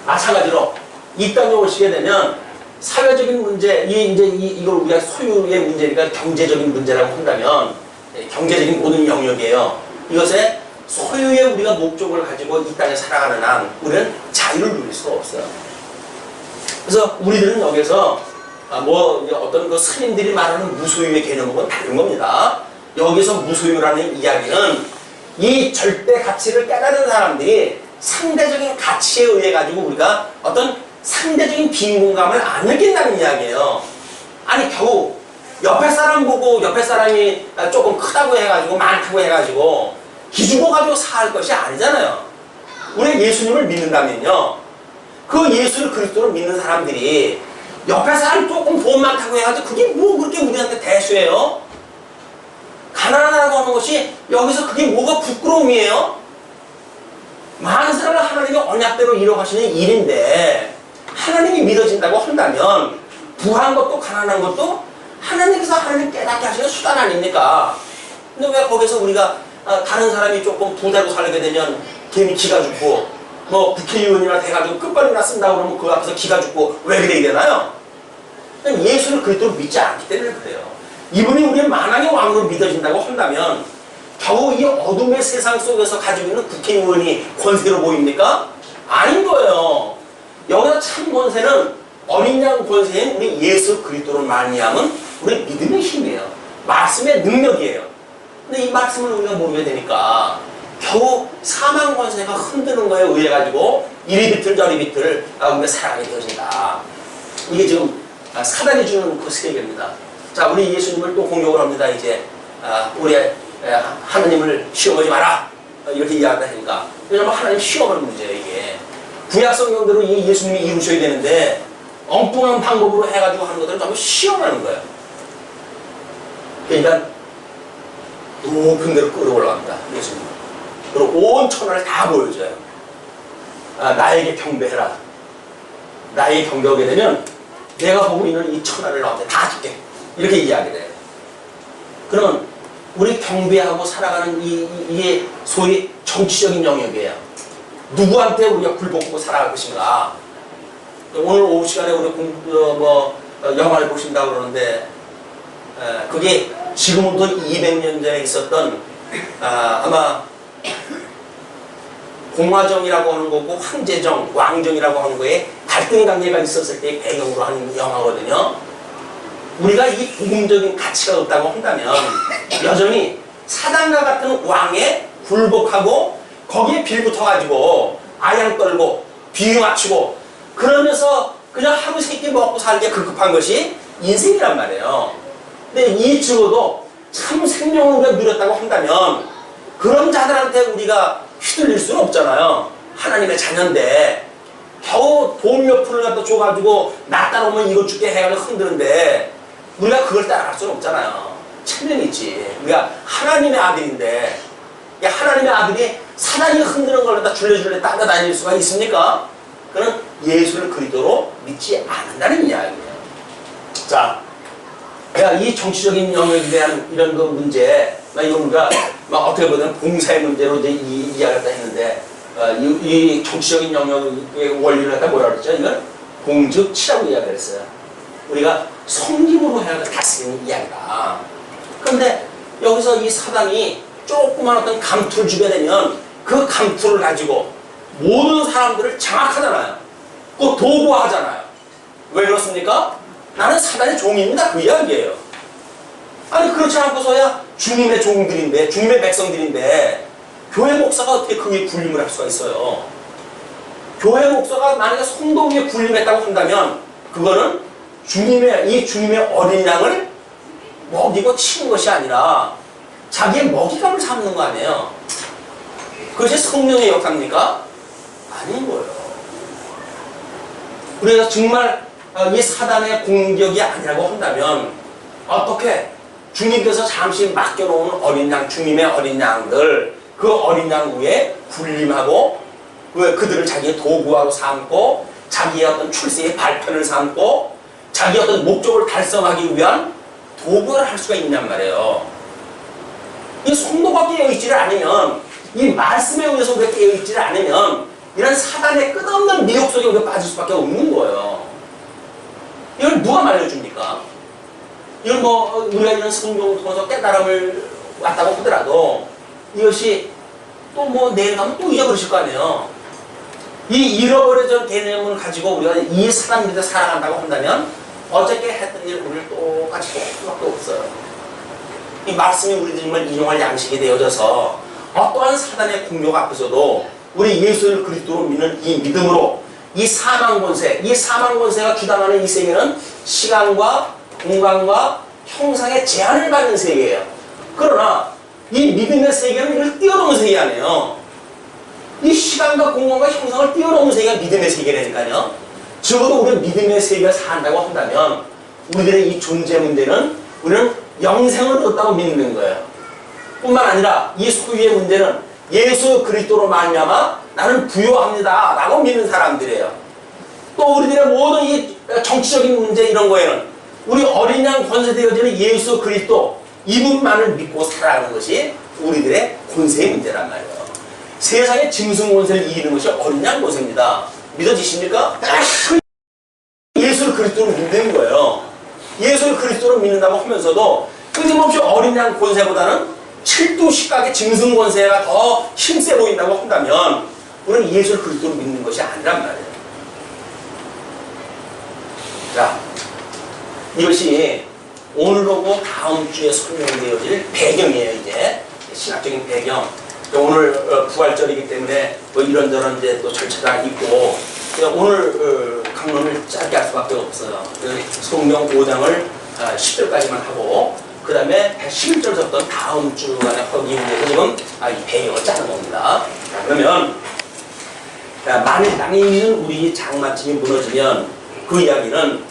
Speaker 1: 마찬가지로 이 땅에 오시게 되면 사회적인 문제, 이걸 우리가 소유의 문제니까 경제적인 문제라고 한다면 경제적인 모든 영역이에요. 이것에 소유의 우리가 목적을 가지고 이 땅에 살아가는 한 우리는 자유를 누릴 수가 없어요. 그래서 우리들은 여기서 어떤 그 스님들이 말하는 무소유의 개념은 다른 겁니다. 여기서 무소유라는 이야기는 이 절대 가치를 깨달은 사람들이 상대적인 가치에 의해 가지고 우리가 어떤 상대적인 빈곤감을 안 느낀다는 이야기예요. 아니 겨우 옆에 사람 보고 옆에 사람이 조금 크다고 해가지고 많다고 해가지고 기죽어 가지고 살 것이 아니잖아요. 우리 예수님을 믿는다면요, 그 예수 그리스도를 믿는 사람들이 옆에 사람 조금 돈 많다고 해가지고 그게 뭐 그렇게 우리한테 대수예요? 가난하다고 하는 것이 여기서 그게 뭐가 부끄러움이에요? 만사를 하나님의 언약대로 이뤄가시는 일인데 하나님이 믿어진다고 한다면 부한 것도 가난한 것도 하나님께서 하나님 깨닫게 하시는 수단 아닙니까? 근데 왜 거기서 우리가 다른 사람이 조금 부자로 살게 되면 괜히 기가 죽고 국회의원이나 돼가지고 끝발이나 쓴다고 그러면 그 앞에서 기가 죽고 왜 그래야 되나요? 예수를 그리스도로 믿지 않기 때문에 그래요. 이분이 우리의 만왕의 왕으로 믿어진다고 한다면 겨우 이 어둠의 세상 속에서 가지고 있는 국회의원이 권세로 보입니까? 아닌 거예요. 여기서 참 권세는 어린 양 권세인 우리 예수 그리스도로 말미암은 우리 믿음의 힘이에요. 말씀의 능력이에요. 근데 이 말씀을 우리가 모르게 되니까 겨우 사망 권세가 흔드는 거에 의해 가지고 이리 비틀 저리 비틀 우리가 살아가게 되어진다. 이게 지금 사단이 주는 그 세계입니다. 자, 우리 예수님을 또 공격을 합니다. 이제 우리 하나님을 시험하지 마라 이렇게 이야기한다 하니까 왜냐면 하나님 시험하는 문제예요. 이게 구약 성경대로 이 예수님이 이루셔야 되는데 엉뚱한 방법으로 해가지고 하는 것들은 전부 시험하는 거예요. 그러니까 높은 데로 끌어올라갑니다. 예수님. 그리고 온 천하를 다 보여줘요. 나에게 경배해라. 나에게 경배하게 되면 내가 보고 있는 이 천하를 너한테 다 줄게. 이렇게 이야기를 해요. 그러면 우리 경배하고 살아가는 이게 소위 정치적인 영역이에요. 누구한테 우리가 굴복하고 살아갈 것인가. 오늘 오후 시간에 우리 영화를 보신다고 그러는데 그게 지금부터 200년 전에 있었던 아마 공화정이라고 하는 거고 황제정, 왕정이라고 하는 거에 갈등 관계가 있었을 때 배경으로 한 영화거든요. 우리가 이 복음적인 가치가 없다고 한다면 여전히 사단과 같은 왕에 굴복하고 거기에 빌붙어가지고 아양 떨고 비유 맞추고 그러면서 그냥 하루 세끼 먹고 살기에 급급한 것이 인생이란 말이에요. 근데 이 죽어도 참 생명을 우리가 누렸다고 한다면 그런 자들한테 우리가 휘둘릴 수는 없잖아요. 하나님의 자녀인데 겨우 돈 몇 푼을 갖다 줘가지고 나 따라오면 이거 줄게 해가지고 흔드는데 우리가 그걸 따라갈 수는 없잖아요. 체면이 있지. 우리가 하나님의 아들인데 하나님의 아들이 사단이 흔드는 걸 갖다 줄레줄레 따라다닐 수가 있습니까? 그는 예수를 그리스도로 믿지 않는다는 이야기예요. 자, 이 정치적인 영역에 대한 이런 그 문제, 이거 우리가 어떻게 보면 봉사의 문제로 이제 이야기를 했는데, 이 정치적인 영역의 원리를 갖다 뭐라 그랬죠? 이건 공적치라고 이야기를 했어요. 우리가 성김으로 해야 다스리는 이야기다. 그런데 여기서 이 사단이 조그만 어떤 감투를 주게 되면 그 감투를 가지고 모든 사람들을 장악하잖아요. 그 도구화하잖아요. 왜 그렇습니까? 나는 사단의 종입니다. 그 이야기예요. 아니 그렇지 않고서야 주님의 종들인데 주님의 백성들인데 교회 목사가 어떻게 그게 군림을 할 수가 있어요. 교회 목사가 만약에 성도 위에 군림했다고 한다면 그거는 주님의 어린 양을 먹이고 치는 것이 아니라 자기의 먹이감을 삼는 거 아니에요. 그것이 성령의 역사입니까? 아닌 거예요. 그래서 정말 이 사단의 공격이 아니라고 한다면 어떻게 주님께서 잠시 맡겨놓은 어린 양, 주님의 어린 양들 그 어린 양 위에 군림하고 그들을 자기의 도구하고 삼고 자기의 어떤 출세의 발편을 삼고 자기의 어떤 목적을 달성하기 위한 도구를 할 수가 있냔 말이에요. 이 성도가 깨어있지를 않으면 이 말씀에 의해서 우리가 깨어있지를 않으면 이런 사단의 끝없는 미혹 속에 우리가 빠질 수밖에 없는 거예요. 이걸 누가 말려줍니까? 이걸 우리가 이런 성경을 통해서 깨달음을 왔다고 하더라도 이것이 또 내일 가면 또 잊어버리실 거 아니에요. 이 잃어버려진 개념을 가지고 우리가 이 사단 밑에 살아간다고 한다면 어저께 했던 일 우리를 똑같이 할 수밖에 없어요. 이 말씀이 우리들이 정말 인용할 양식이 되어져서 어떠한 사단의 공격 앞에서도 우리 예수를 그리스도로 믿는 이 믿음으로 이 사망 권세가 주당하는 이 세계는 시간과 공간과 형상의 제한을 받는 세계예요. 그러나 이 믿음의 세계는 이걸 뛰어넘은 세계 아니에요. 이 시간과 공간과 형상을 뛰어넘은 세계가 믿음의 세계라니까요. 적어도 우리가 믿음의 세계를 산다고 한다면 우리들의 이 존재 문제는 우리는 영생을 얻다고 믿는 거예요. 뿐만 아니라 이 소유의 문제는 예수 그리스도로 말미암아 나는 부요합니다 라고 믿는 사람들이에요. 또 우리들의 모든 이 정치적인 문제 이런 거에는 우리 어린 양 권세되어지는 예수 그리스도 이분만을 믿고 살아가는 것이 우리들의 권세의 문제란 말이에요. 세상의 짐승 권세를 이기는 것이 어린 양 권세입니다. 믿어지십니까? 예수를 그리스도로 믿는 거예요. 예수를 그리스도로 믿는다고 하면서도 끊임없이 어린 양 권세보다는 7두 10각의 짐승 권세가 더 힘세 보인다고 한다면 우리는 예수를 그리스도로 믿는 것이 아니란 말이에요. 자, 이것이 오늘 오고 다음 주에 설명되어질 배경이에요. 이제 신학적인 배경. 오늘 부활절이기 때문에 뭐 이런저런 이제 또 절차가 있고 오늘 강론을 짧게 할 수밖에 없어요. 성경 5장을 10절까지만 하고 그 다음에 11절부터 다음 주간에 하기 위해서 지금 이 배경을 짜는 겁니다. 그러면 만일 땅에 있는 우리 장마침이 무너지면 그 이야기는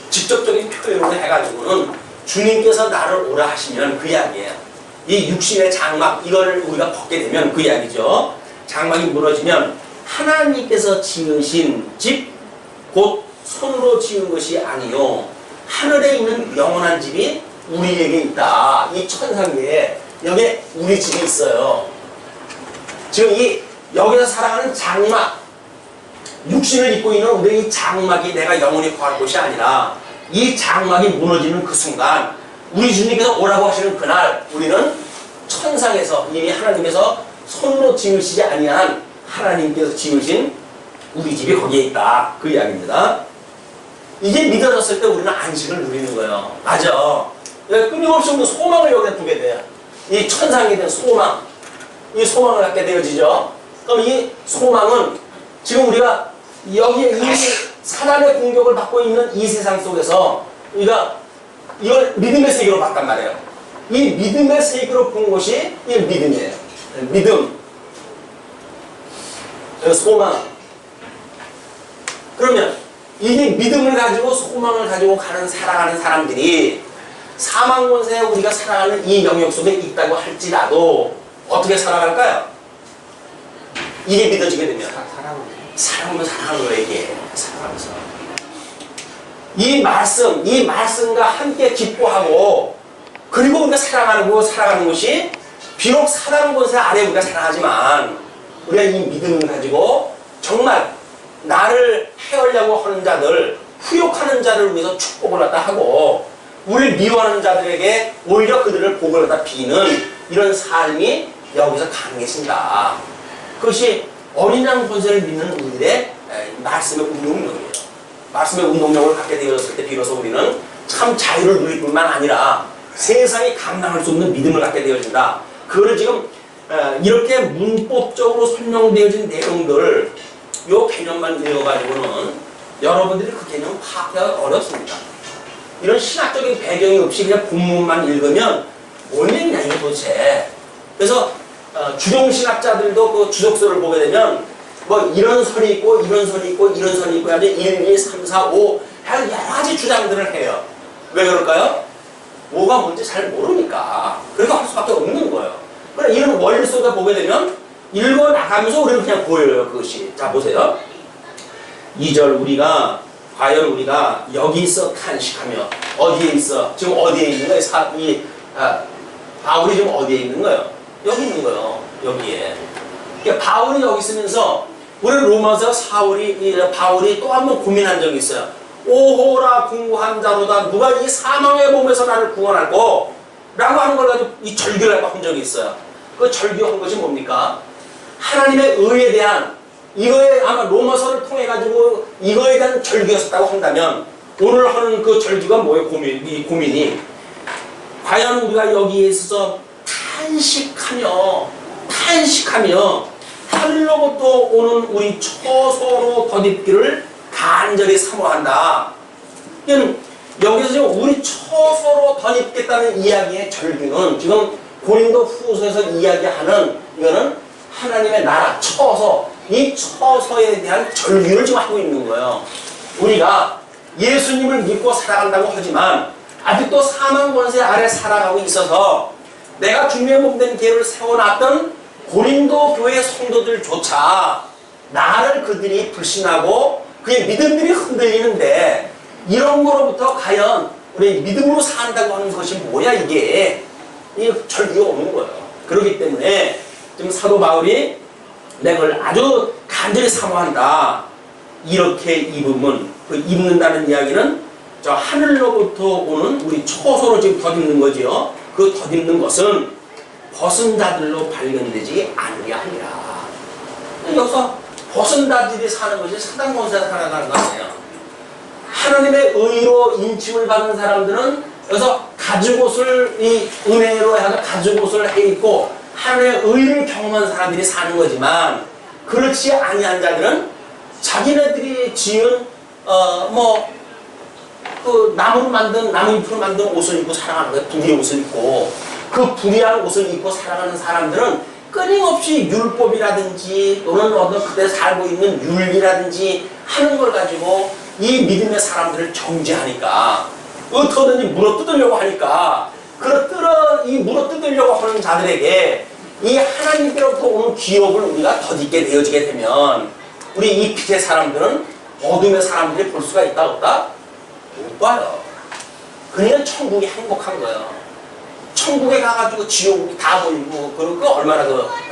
Speaker 1: 직접적인 표현으로 해가지고는 주님께서 나를 오라 하시면 그 이야기예요. 이 육신의 장막 이걸 우리가 벗게 되면 그 이야기죠. 장막이 무너지면 하나님께서 지으신 집 곧 손으로 지은 것이 아니요 하늘에 있는 영원한 집이 우리에게 있다. 이 천상에 여기 우리 집이 있어요. 지금 이 여기서 살아가는 장막 육신을 입고 있는 우리 이 장막이 내가 영원히 거할 곳이 아니라 이 장막이 무너지는 그 순간 우리 주님께서 오라고 하시는 그날 우리는 천상에서 이미 하나님께서 손으로 지으시지 아니한 하나님께서 지으신 우리 집이 거기에 있다. 그 이야기입니다. 이게 믿어졌을 때 우리는 안식을 누리는 거예요. 맞아. 끊임없이 우리 소망을 여기다 두게 돼요. 이 천상에 대한 소망. 이 소망을 갖게 되어지죠. 그럼 이 소망은 지금 우리가 여기에 이 사단의 공격을 받고 있는 이 세상 속에서 우리가 이걸 믿음의 세계로 봤단 말이에요. 이 믿음의 세계로 본 것이 이 믿음이에요. 믿음. 소망. 그러면 이게 믿음을 가지고 소망을 가지고 살아가는 사람들이 사망 권세에 우리가 살아가는 이 영역 속에 있다고 할지라도 어떻게 살아갈까요? 이게 믿어지게 되면 사랑하면서 살아가는 거예요. 이게 살아가면서 이 말씀과 함께 기뻐하고 그리고 우리가 살아가는 것이 비록 사단 권세 아래 우리가 살아가지만 우리가 이 믿음을 가지고 정말 나를 해하려고 하는 자들 후욕하는 자를 위해서 축복을 갖다 하고 우리를 미워하는 자들에게 오히려 그들을 복을 갖다 비는 이런 삶이 여기서 가능해진다. 그것이 어린 양 권세를 믿는 우리의 말씀의 운동력이에요. 말씀의 운동력을 갖게 되었을 때 비로소 우리는 참 자유를 누릴 뿐만 아니라 세상이 감당할 수 없는 믿음을 갖게 되어진다. 그거를 지금 이렇게 문법적으로 설명되어진 내용들 요 개념만 읽어가지고는 여러분들이 그 개념을 파악하기가 어렵습니다. 이런 신학적인 배경이 없이 그냥 본문만 읽으면 뭔 얘기냐 이게 도대체. 그래서 주종신학자들도 그 주석서를 보게 되면 뭐 이런 설이 있고 이런 설이 있고 이런 설이 있고 아주 1, 2, 3, 4, 5 여러 가지 주장들을 해요. 왜 그럴까요? 뭐가 뭔지 잘 모르니까 그렇게 할 수밖에 없는 거예요. 그러나 이런 원리 속에 보게 되면 읽어나가면서 우리는 그냥 보여요. 그것이. 자 보세요. 2절 과연 우리가 여기 있어 탄식하며 어디에 있어? 지금 어디에 있는 거예요? 바울이 지금 어디에 있는 거예요? 여기 있는 거예요. 여기에. 그러니까 바울이 여기 있으면서 우리 로마서 바울이 또 한 번 고민한 적이 있어요. 오호라 궁구한 자로다 누가 이 사망의 몸에서 나를 구원할꼬? 라고 하는 걸 가지고 이 절규를 한 적이 있어요. 그 절규한 것이 뭡니까? 하나님의 의에 대한 이거에 아마 로마서를 통해 가지고 이거에 대한 절규였었다고 한다면 오늘 하는 그 절규가 뭐예요? 이 고민이 과연 우리가 여기에 있어서 탄식하며 하늘로부터 오는 우리 처소로 덧입기를 간절히 사모한다. 여기서 지금 우리 처소로 덧입겠다는 이야기의 절규는 지금 고린도 후서에서 이야기하는 이거는 하나님의 나라 처소, 이 처소에 대한 절규를 지금 하고 있는 거예요. 우리가 예수님을 믿고 살아간다고 하지만 아직도 사망 권세 아래 살아가고 있어서 내가 주님의 몸된 계를 세워놨던 고린도 교회 성도들조차 나를 그들이 불신하고 그의 믿음들이 흔들리는데 이런 거로부터 과연 우리 믿음으로 산다고 하는 것이 뭐야 이게 절규가 없는 거예요. 그렇기 때문에 지금 사도 바울이 내가 아주 간절히 사모한다. 이렇게 입는다는 이야기는 저 하늘로부터 오는 우리 처소로 지금 덧입는 거지요. 그 덧입는 것은 벗은 자들로 발견되지 않으려 하니라. 여기서 벗은 자들이 사는 것이 사단 권세가 살아가는 거 아니에요. 하나님의 의로 인침을 받는 사람들은 여기서 가죽옷을 이 은혜로 해서 가죽옷을 해 입고 하나님의 의를 경험한 사람들이 사는 거지만 그렇지 아니한 자들은 자기네들이 지은 그 나무 잎으로 만든 옷을 입고 살아가는 거예요. 불의의 옷을 입고 그 불의한 옷을 입고 살아가는 사람들은 끊임없이 율법이라든지 또는 어떤 그때 살고 있는 율리라든지 하는 걸 가지고 이 믿음의 사람들을 정죄하니까 어떻게든지 물어뜯으려고 하니까 이 물어뜯으려고 하는 자들에게 이 하나님께로부터 오는 기업을 우리가 덧입게 되어지게 되면 우리 이 빛의 사람들은 어둠의 사람들이 볼 수가 있다 없다? 못 봐요. 그러니까 천국이 행복한 거예요. 천국에 가가지고 지옥이 다 보이고 그러고 얼마나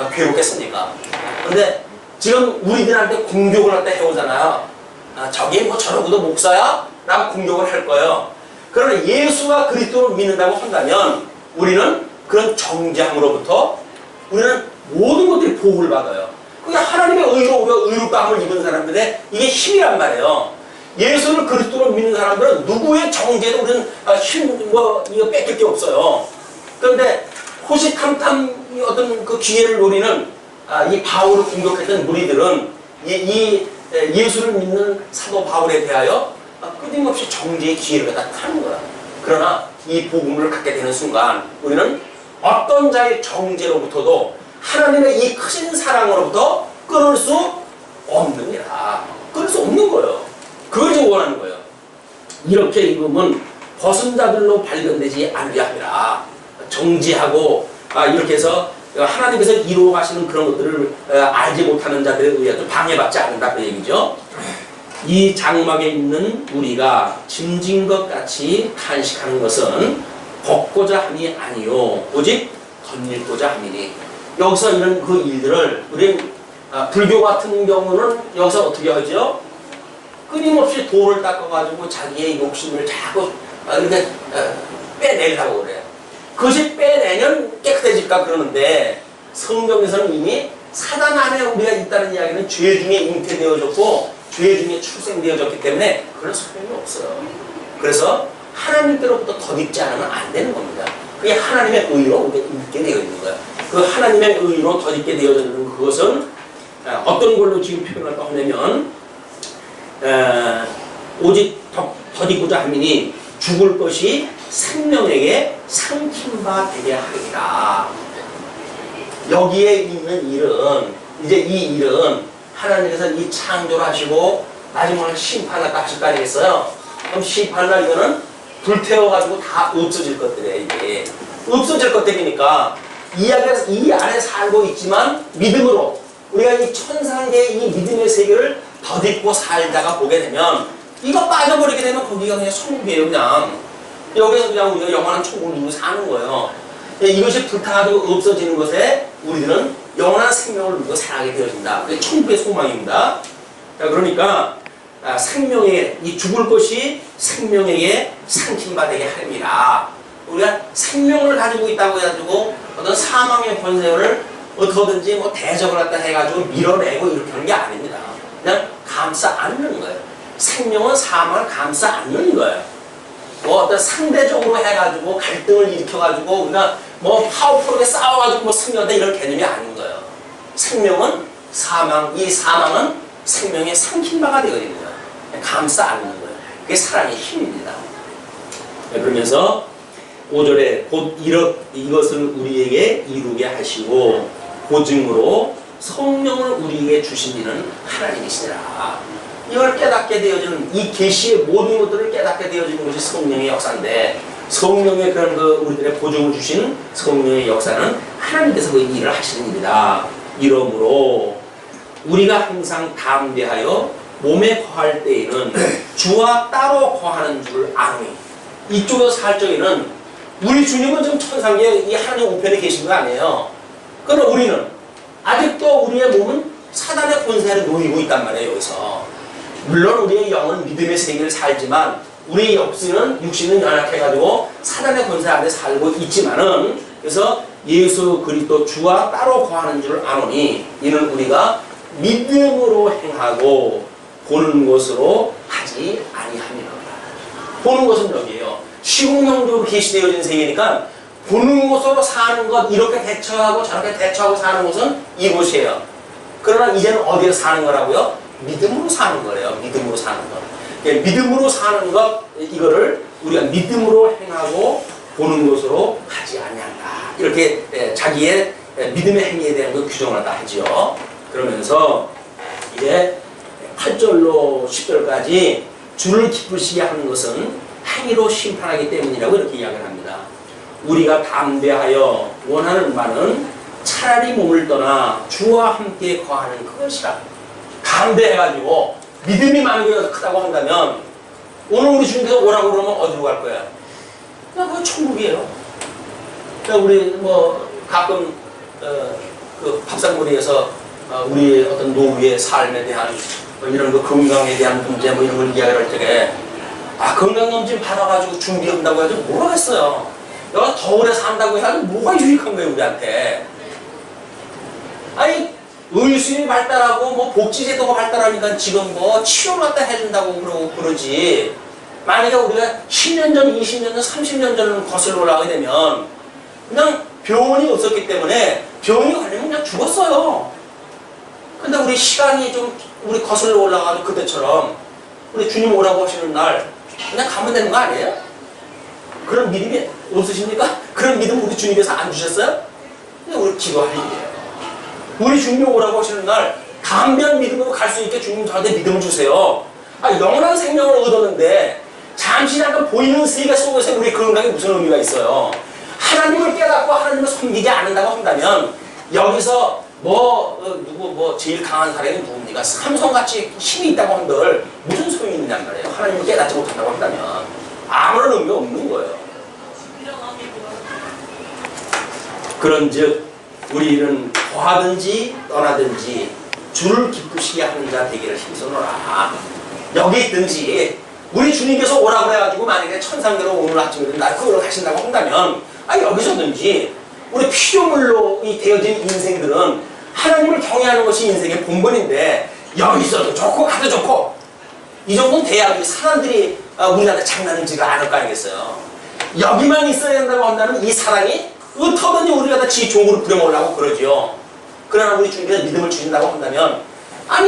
Speaker 1: 괴롭겠습니까? 근데 지금 우리들한테 공격을 갖다 해오잖아요. 저게 뭐 저러고도 목사야? 라고 공격을 할 거예요. 그러나 예수와 그리스도를 믿는다고 한다면 우리는 그런 정죄함으로부터 우리는 모든 것들이 보호를 받아요. 그게 하나님의 의로 우리가 의롭다함을 입은 사람들의 이게 힘이란 말이에요. 예수를 그리스도로 믿는 사람들은 누구의 정죄도 우리는 이거 뺏길 게 없어요. 그런데 호시탐탐 어떤 그 기회를 노리는 이 바울을 공격했던 무리들은 이 예수를 믿는 사도 바울에 대하여 끊임없이 정죄의 기회를 갖다 타는 거야. 그러나 이 복음을 갖게 되는 순간 우리는 어떤 자의 정죄로부터도 하나님의 이 크신 사랑으로부터 끊을 수 없느니라. 끊을 수 없는 거예요. 그걸 지금 원하는 거예요. 이렇게 입으면 벗은 자들로 발견되지 않으려 함이라. 정지하고 이렇게 해서 하나님께서 이루어 가시는 그런 것들을 알지 못하는 자들에 의해서 방해받지 않는다 그 얘기죠. 이 장막에 있는 우리가 짐진 것 같이 탄식하는 것은 벗고자 함이 아니요 오직 덧입고자 함이니. 여기서 이런 그 일들을 우리는 불교 같은 경우는 여기서 어떻게 하죠? 끊임없이 돌을 닦아가지고 자기의 욕심을 자꾸 이렇게 빼내려고 그래요. 그것이 빼내면 깨끗해질까 그러는데 성경에서는 이미 사단 안에 우리가 있다는 이야기는 죄 중에 잉태되어졌고 죄 중에 출생되어졌기 때문에 그런 소용이 없어요. 그래서 하나님께로부터 덧입지 않으면 안 되는 겁니다. 그게 하나님의 의로 우리가 입게 되어 있는 거예요. 그 하나님의 의로 덧입게 되어져 있는 그것은 어떤 걸로 지금 표현할까 하냐면 오직 덧입고자 함이니 죽을 것이 생명에게 상킴바 되게 하리라. 여기에 있는 일은 이제 이 일은 하나님께서 이 창조를 하시고 마지막에 심판을 하실 거 아니겠어요? 그럼 심판날 이거는 불태워가지고 다 없어질 것들이에요. 이게 없어질 것들이니까 이 안에 살고 있지만 믿음으로 우리가 이 천상계의 이 믿음의 세계를 덧입고 살다가 보게 되면 이거 빠져버리게 되면 거기가 그냥 천국이에요. 그냥 여기서 그냥 우리가 영원한 천국을 누리고 사는 거예요. 이것이 불타가지고 없어지는 것에 우리들은 영원한 생명을 누리고 살아가게 되어진다. 그게 천국의 소망입니다. 그러니까 생명에 이 죽을 것이 생명에게 상징바 되게 함이라. 우리가 생명을 가지고 있다고 해가지고 어떤 사망의 권세를 어떻게든지 뭐 대적을 갖다 해가지고 밀어내고 이렇게 하는 게 아닙니다. 그냥 감싸 안는 거예요. 생명은 사망을 감싸 안는 거예요. 뭐 어떤 상대적으로 해가지고 갈등을 일으켜가지고 우리가 뭐 파워풀하게 싸워가지고 뭐 승리한다 이런 개념이 아닌 거예요. 생명은 이 사망은 생명의 상힌바가 되어 있는 거예요. 감싸 안는 거예요. 그게 사랑의 힘입니다. 그러면서 5절에 곧 이것을 우리에게 이루게 하시고 보증으로 성령을 우리에게 주신 이는 하나님이시니라. 이걸 깨닫게 되어지는 이 계시의 모든 것들을 깨닫게 되어지는 것이 성령의 역사인데 성령의 그런 우리들의 보증을 주신 성령의 역사는 하나님께서 그 일을 하시는 일이다. 이러므로 우리가 항상 담대하여 몸에 거할 때에는 주와 따로 거하는 줄 아노니. 이쪽에서 살 적에는 우리 주님은 지금 천상계에 이 하나님 우편에 계신 거 아니에요. 그러나 우리는 아직도 우리의 몸은 사단의 권세를 놓이고 있단 말이에요. 여기서 물론 우리의 영은 믿음의 세계를 살지만 우리의 육신은 연약해가지고 사단의 권세 안에 살고 있지만은 그래서 예수 그리스도 주와 따로 거하는 줄 아노니 이는 우리가 믿음으로 행하고 보는 것으로 하지 아니함이라. 보는 것은 여기에요. 시공형적으로 계시되어진 세계니까 보는 곳으로 사는 것, 이렇게 대처하고 저렇게 대처하고 사는 곳은 이곳이에요. 그러나 이제는 어디에 사는 거라고요? 믿음으로 사는 거래요. 믿음으로 사는 것. 믿음으로 사는 것, 이거를 우리가 믿음으로 행하고 보는 곳으로 가지 아니한다. 이렇게 자기의 믿음의 행위에 대한 걸 규정하다 하지요. 그러면서 이제 8절로 10절까지 주를 기쁘시게 하는 것은 행위로 심판하기 때문이라고 이렇게 이야기를 합니다. 우리가 담대하여 원하는 바는 차라리 몸을 떠나 주와 함께 거하는 그것이라. 담대해가지고 믿음이 많은 게 크다고 한다면 오늘 우리 주님께서 오라고 그러면 어디로 갈 거야? 그냥 그건 천국이에요. 그러니까 우리 뭐 가끔 그 밥상머리에서 우리 어떤 노후의 삶에 대한 뭐 이런 거 건강에 대한 문제 뭐 이런 걸 이야기를 할 적에 건강검진 받아가지고 준비한다고 해도 모르겠어요. 내가 더 오래 산다고 해도 뭐가 유익한 거예요 우리한테. 아니 의술이 발달하고 뭐 복지제도가 발달하니까 지금 뭐 치료 갖다 해준다고 그러고 그러지. 만약에 우리가 10년 전, 20년 전, 30년 전을 거슬러 올라가게 되면 그냥 병원이 없었기 때문에 병원이 걸리면 그냥 죽었어요. 근데 우리 시간이 좀 우리 거슬러 올라가도 그때처럼 우리 주님 오라고 하시는 날 그냥 가면 되는 거 아니에요? 그런 믿음이 없으십니까? 그런 믿음 우리 주님께서 안 주셨어요? 그냥 우리 기도할 일이에요. 우리 주님이 오라고 하시는 날 담대한 믿음으로 갈 수 있게 주님 저한테 믿음을 주세요. 영원한 생명을 얻었는데 잠시 잠깐 보이는 세계 속에서 우리 건강에 무슨 의미가 있어요? 하나님을 깨닫고 하나님을 섬기지 않는다고 한다면 여기서 누구 제일 강한 사람이 누굽니까? 삼성같이 힘이 있다고 한들 무슨 소용이 있냔 말이에요. 하나님을 깨닫지 못한다고 한다면 아무런 의미가 없는 거예요. 그런즉 우리는 거하든지 떠나든지 주를 기쁘시게 하는 자 되기를 힘써노라. 여기 있든지 우리 주님께서 오라고 해가지고 만약에 천상계로 오늘 아침에 날 끌어 가신다고 한다면 여기서든지 우리 피조물로 되어진 인생들은 하나님을 경외하는 것이 인생의 본분인데 여기서도 좋고 가도 좋고 이 정도는 돼야 사람들이 우리한테 장난치지가 않을 거 아니겠어요. 여기만 있어야 된다고 한다면 이 사랑이 어떻게든지 우리가 다 지 종으로 부려먹으려고 그러죠. 그러나 우리 주님께서 믿음을 주신다고 한다면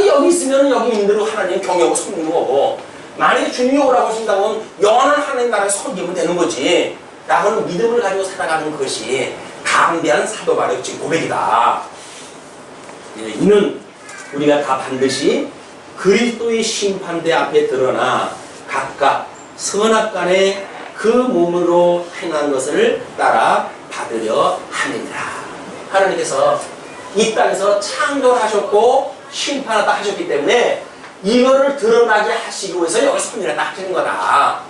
Speaker 1: 여기 있으면 여기 있는 대로 하나님 경외하고 섬기는 거고 만약에 주님이 오라고 하신다고 하면 영원한 하나님 나라에 섬기면 되는 거지 라고는 믿음을 가지고 살아가는 것이 담대한 사도 바울의 고백이다. 이는 우리가 다 반드시 그리스도의 심판대 앞에 드러나 각각 선악간에 그 몸으로 행한 것을 따라 받으려 함이니라. 하나님께서 이 땅에서 창조하셨고 심판하다 하셨기 때문에 이거를 드러나게 하시기 위해서 여기 섭리를 딱 하시는 거다.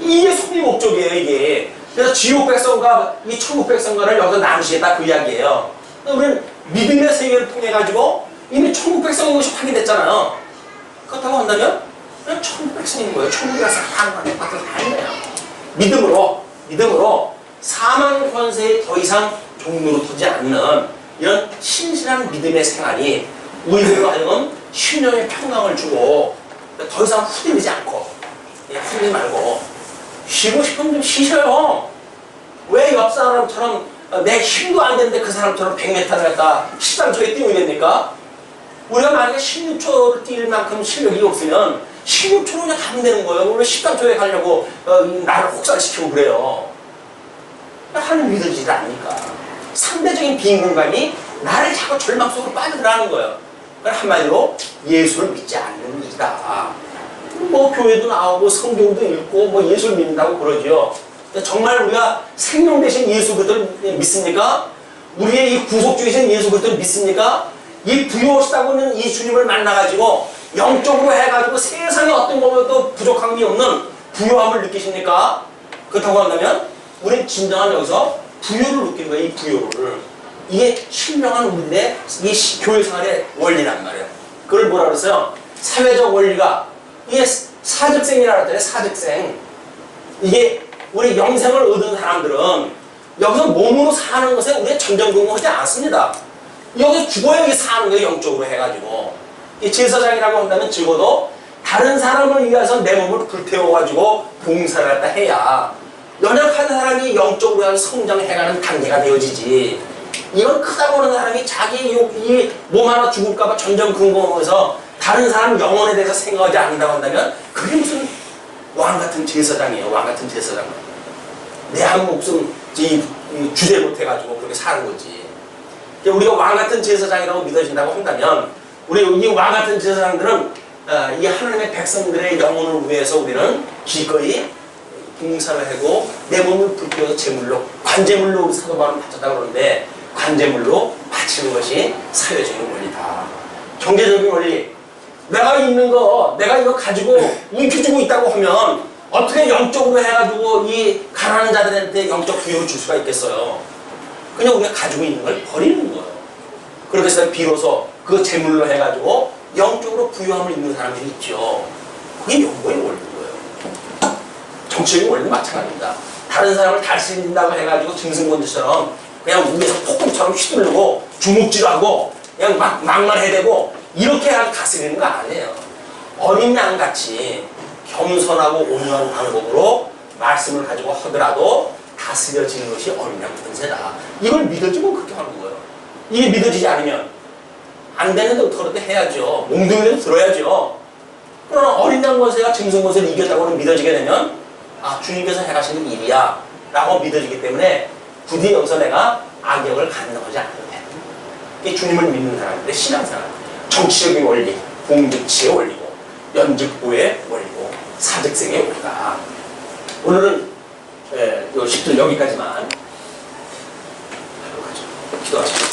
Speaker 1: 이게 섭리 목적이에요. 이게. 그래서 지옥 백성과 이 천국 백성과를 여기서 나누시겠다 그 이야기예요. 우리는 믿음의 세계를 통해 가지고 이미 천국 백성인 것이 확인됐잖아요. 그렇다고 한다면 그냥 천국 백성인 거예요. 천국에 가서 하는 거에 빠져 사는 거예요. 믿음으로 사망 권세에 더 이상 종로로 두지 않는 이런 신실한 믿음의 생활이 우리들로 하여금 심령의 평강을 주고 더 이상 후들리지 않고 후들리지 말고 쉬고 싶으면 좀 쉬셔요. 왜 옆 사람처럼 내 힘도 안 되는데 그 사람처럼 100m를 갖다 13초에 뛰어야 됩니까? 우리가 만약에 16초를 뛸 만큼 실력이 없으면 16초로 그냥 가면 되는 거예요. 왜 13초에 가려고 나를 혹사시키고 그래요. 하나님 믿어지지 않으니까. 상대적인 빈 공간이 나를 자꾸 절망 속으로 빠져들어가는 거예요. 그러니까 한마디로 예수를 믿지 않는 이다. 교회도 나오고 성경도 읽고 예수를 믿는다고 그러죠. 정말 우리가 생명 대신 예수 그리스도를 믿습니까? 우리의 이 구속주이신 예수 그리스도를 믿습니까? 이 부요하시다고 하는 이 주님을 만나가지고 영적으로 해가지고 세상에 어떤 것도 부족한 게 없는 부요함을 느끼십니까? 그렇다고 한다면 우리는 진정한 여기서 부요를 느끼는 거예요. 이 부요를. 이게 신명한 우리의 이 교회 생활의 원리란 말이에요. 그걸 뭐라 그랬어요? 사회적 원리가 이게 사직생이라고 했더니 사직생. 이게 우리 영생을 얻은 사람들은 여기서 몸으로 사는 것에 우리가 전전긍긍하지 않습니다. 여기서 죽어야 여기 사는 거예요. 영적으로 해가지고. 이 제사장이라고 한다면 적어도 다른 사람을 위해서 내 몸을 불태워가지고 봉사를 갖다 해야 연약한 사람이 영적으로 성장해가는 단계가 되어지지. 이건 크다고 하는 사람이 자기 이 몸 하나 죽을까봐 전전긍긍해서 다른 사람 영혼에 대해서 생각하지 않는다고 한다면 그게 무슨 왕같은 제사장이에요. 왕같은 제사장. 내 한 목숨 주제 못해가지고 그렇게 사는 거지. 우리가 왕같은 제사장이라고 믿어진다고 한다면 우리 이 왕같은 제사장들은 이 하나님의 백성들의 영혼을 위해서 우리는 기꺼이 봉사를 하고 내 몸을 불태워서 제물로 관제물로 우리 사도 바울은 바쳤다고 그러는데 관제물로 바치는 것이 사회적인 원리다. 경제적인 원리. 내가 있는 거 내가 이거 가지고 움켜쥐고 있다고 하면 어떻게 영적으로 해가지고 이 가난한 자들한테 영적 부여를 줄 수가 있겠어요. 그냥 우리가 가지고 있는 걸 버리는 거예요. 그렇게 해서 비로소 그 제물로 해가지고 영적으로 부유함을 입는 사람들이 있죠. 그게 영광의 원리인 거예요. 정치적인 원리도 마찬가지입니다. 다른 사람을 다스린다고 해가지고 짐승권자처럼 그냥 위에서 폭풍처럼 휘두르고 주먹질하고 그냥 막 막말해대고 이렇게 다스리는 거 아니에요. 어린 양같이 겸손하고 온유한 방법으로 말씀을 가지고 하더라도 다스려지는 것이 어린 양 권세다. 이걸 믿어지면 그렇게 하는 거예요. 이게 믿어지지 않으면 안 되는데 어떻게 해야죠. 몽둥이라도 들어야죠. 그러나 어린 양 권세가 짐승 권세를 이겼다고는 믿어지게 되면 아 주님께서 해가시는 일이야 라고 믿어지기 때문에 부디 여기서 내가 악역을 감당하지 않는데 이게 주님을 믿는 사람들의 신앙생활, 정치적인 원리, 공직치의 원리고 연직부의 원리고 사직생의 원리다. 오늘은 요 10분 여기까지만 하도록 하죠. 기도하십시오.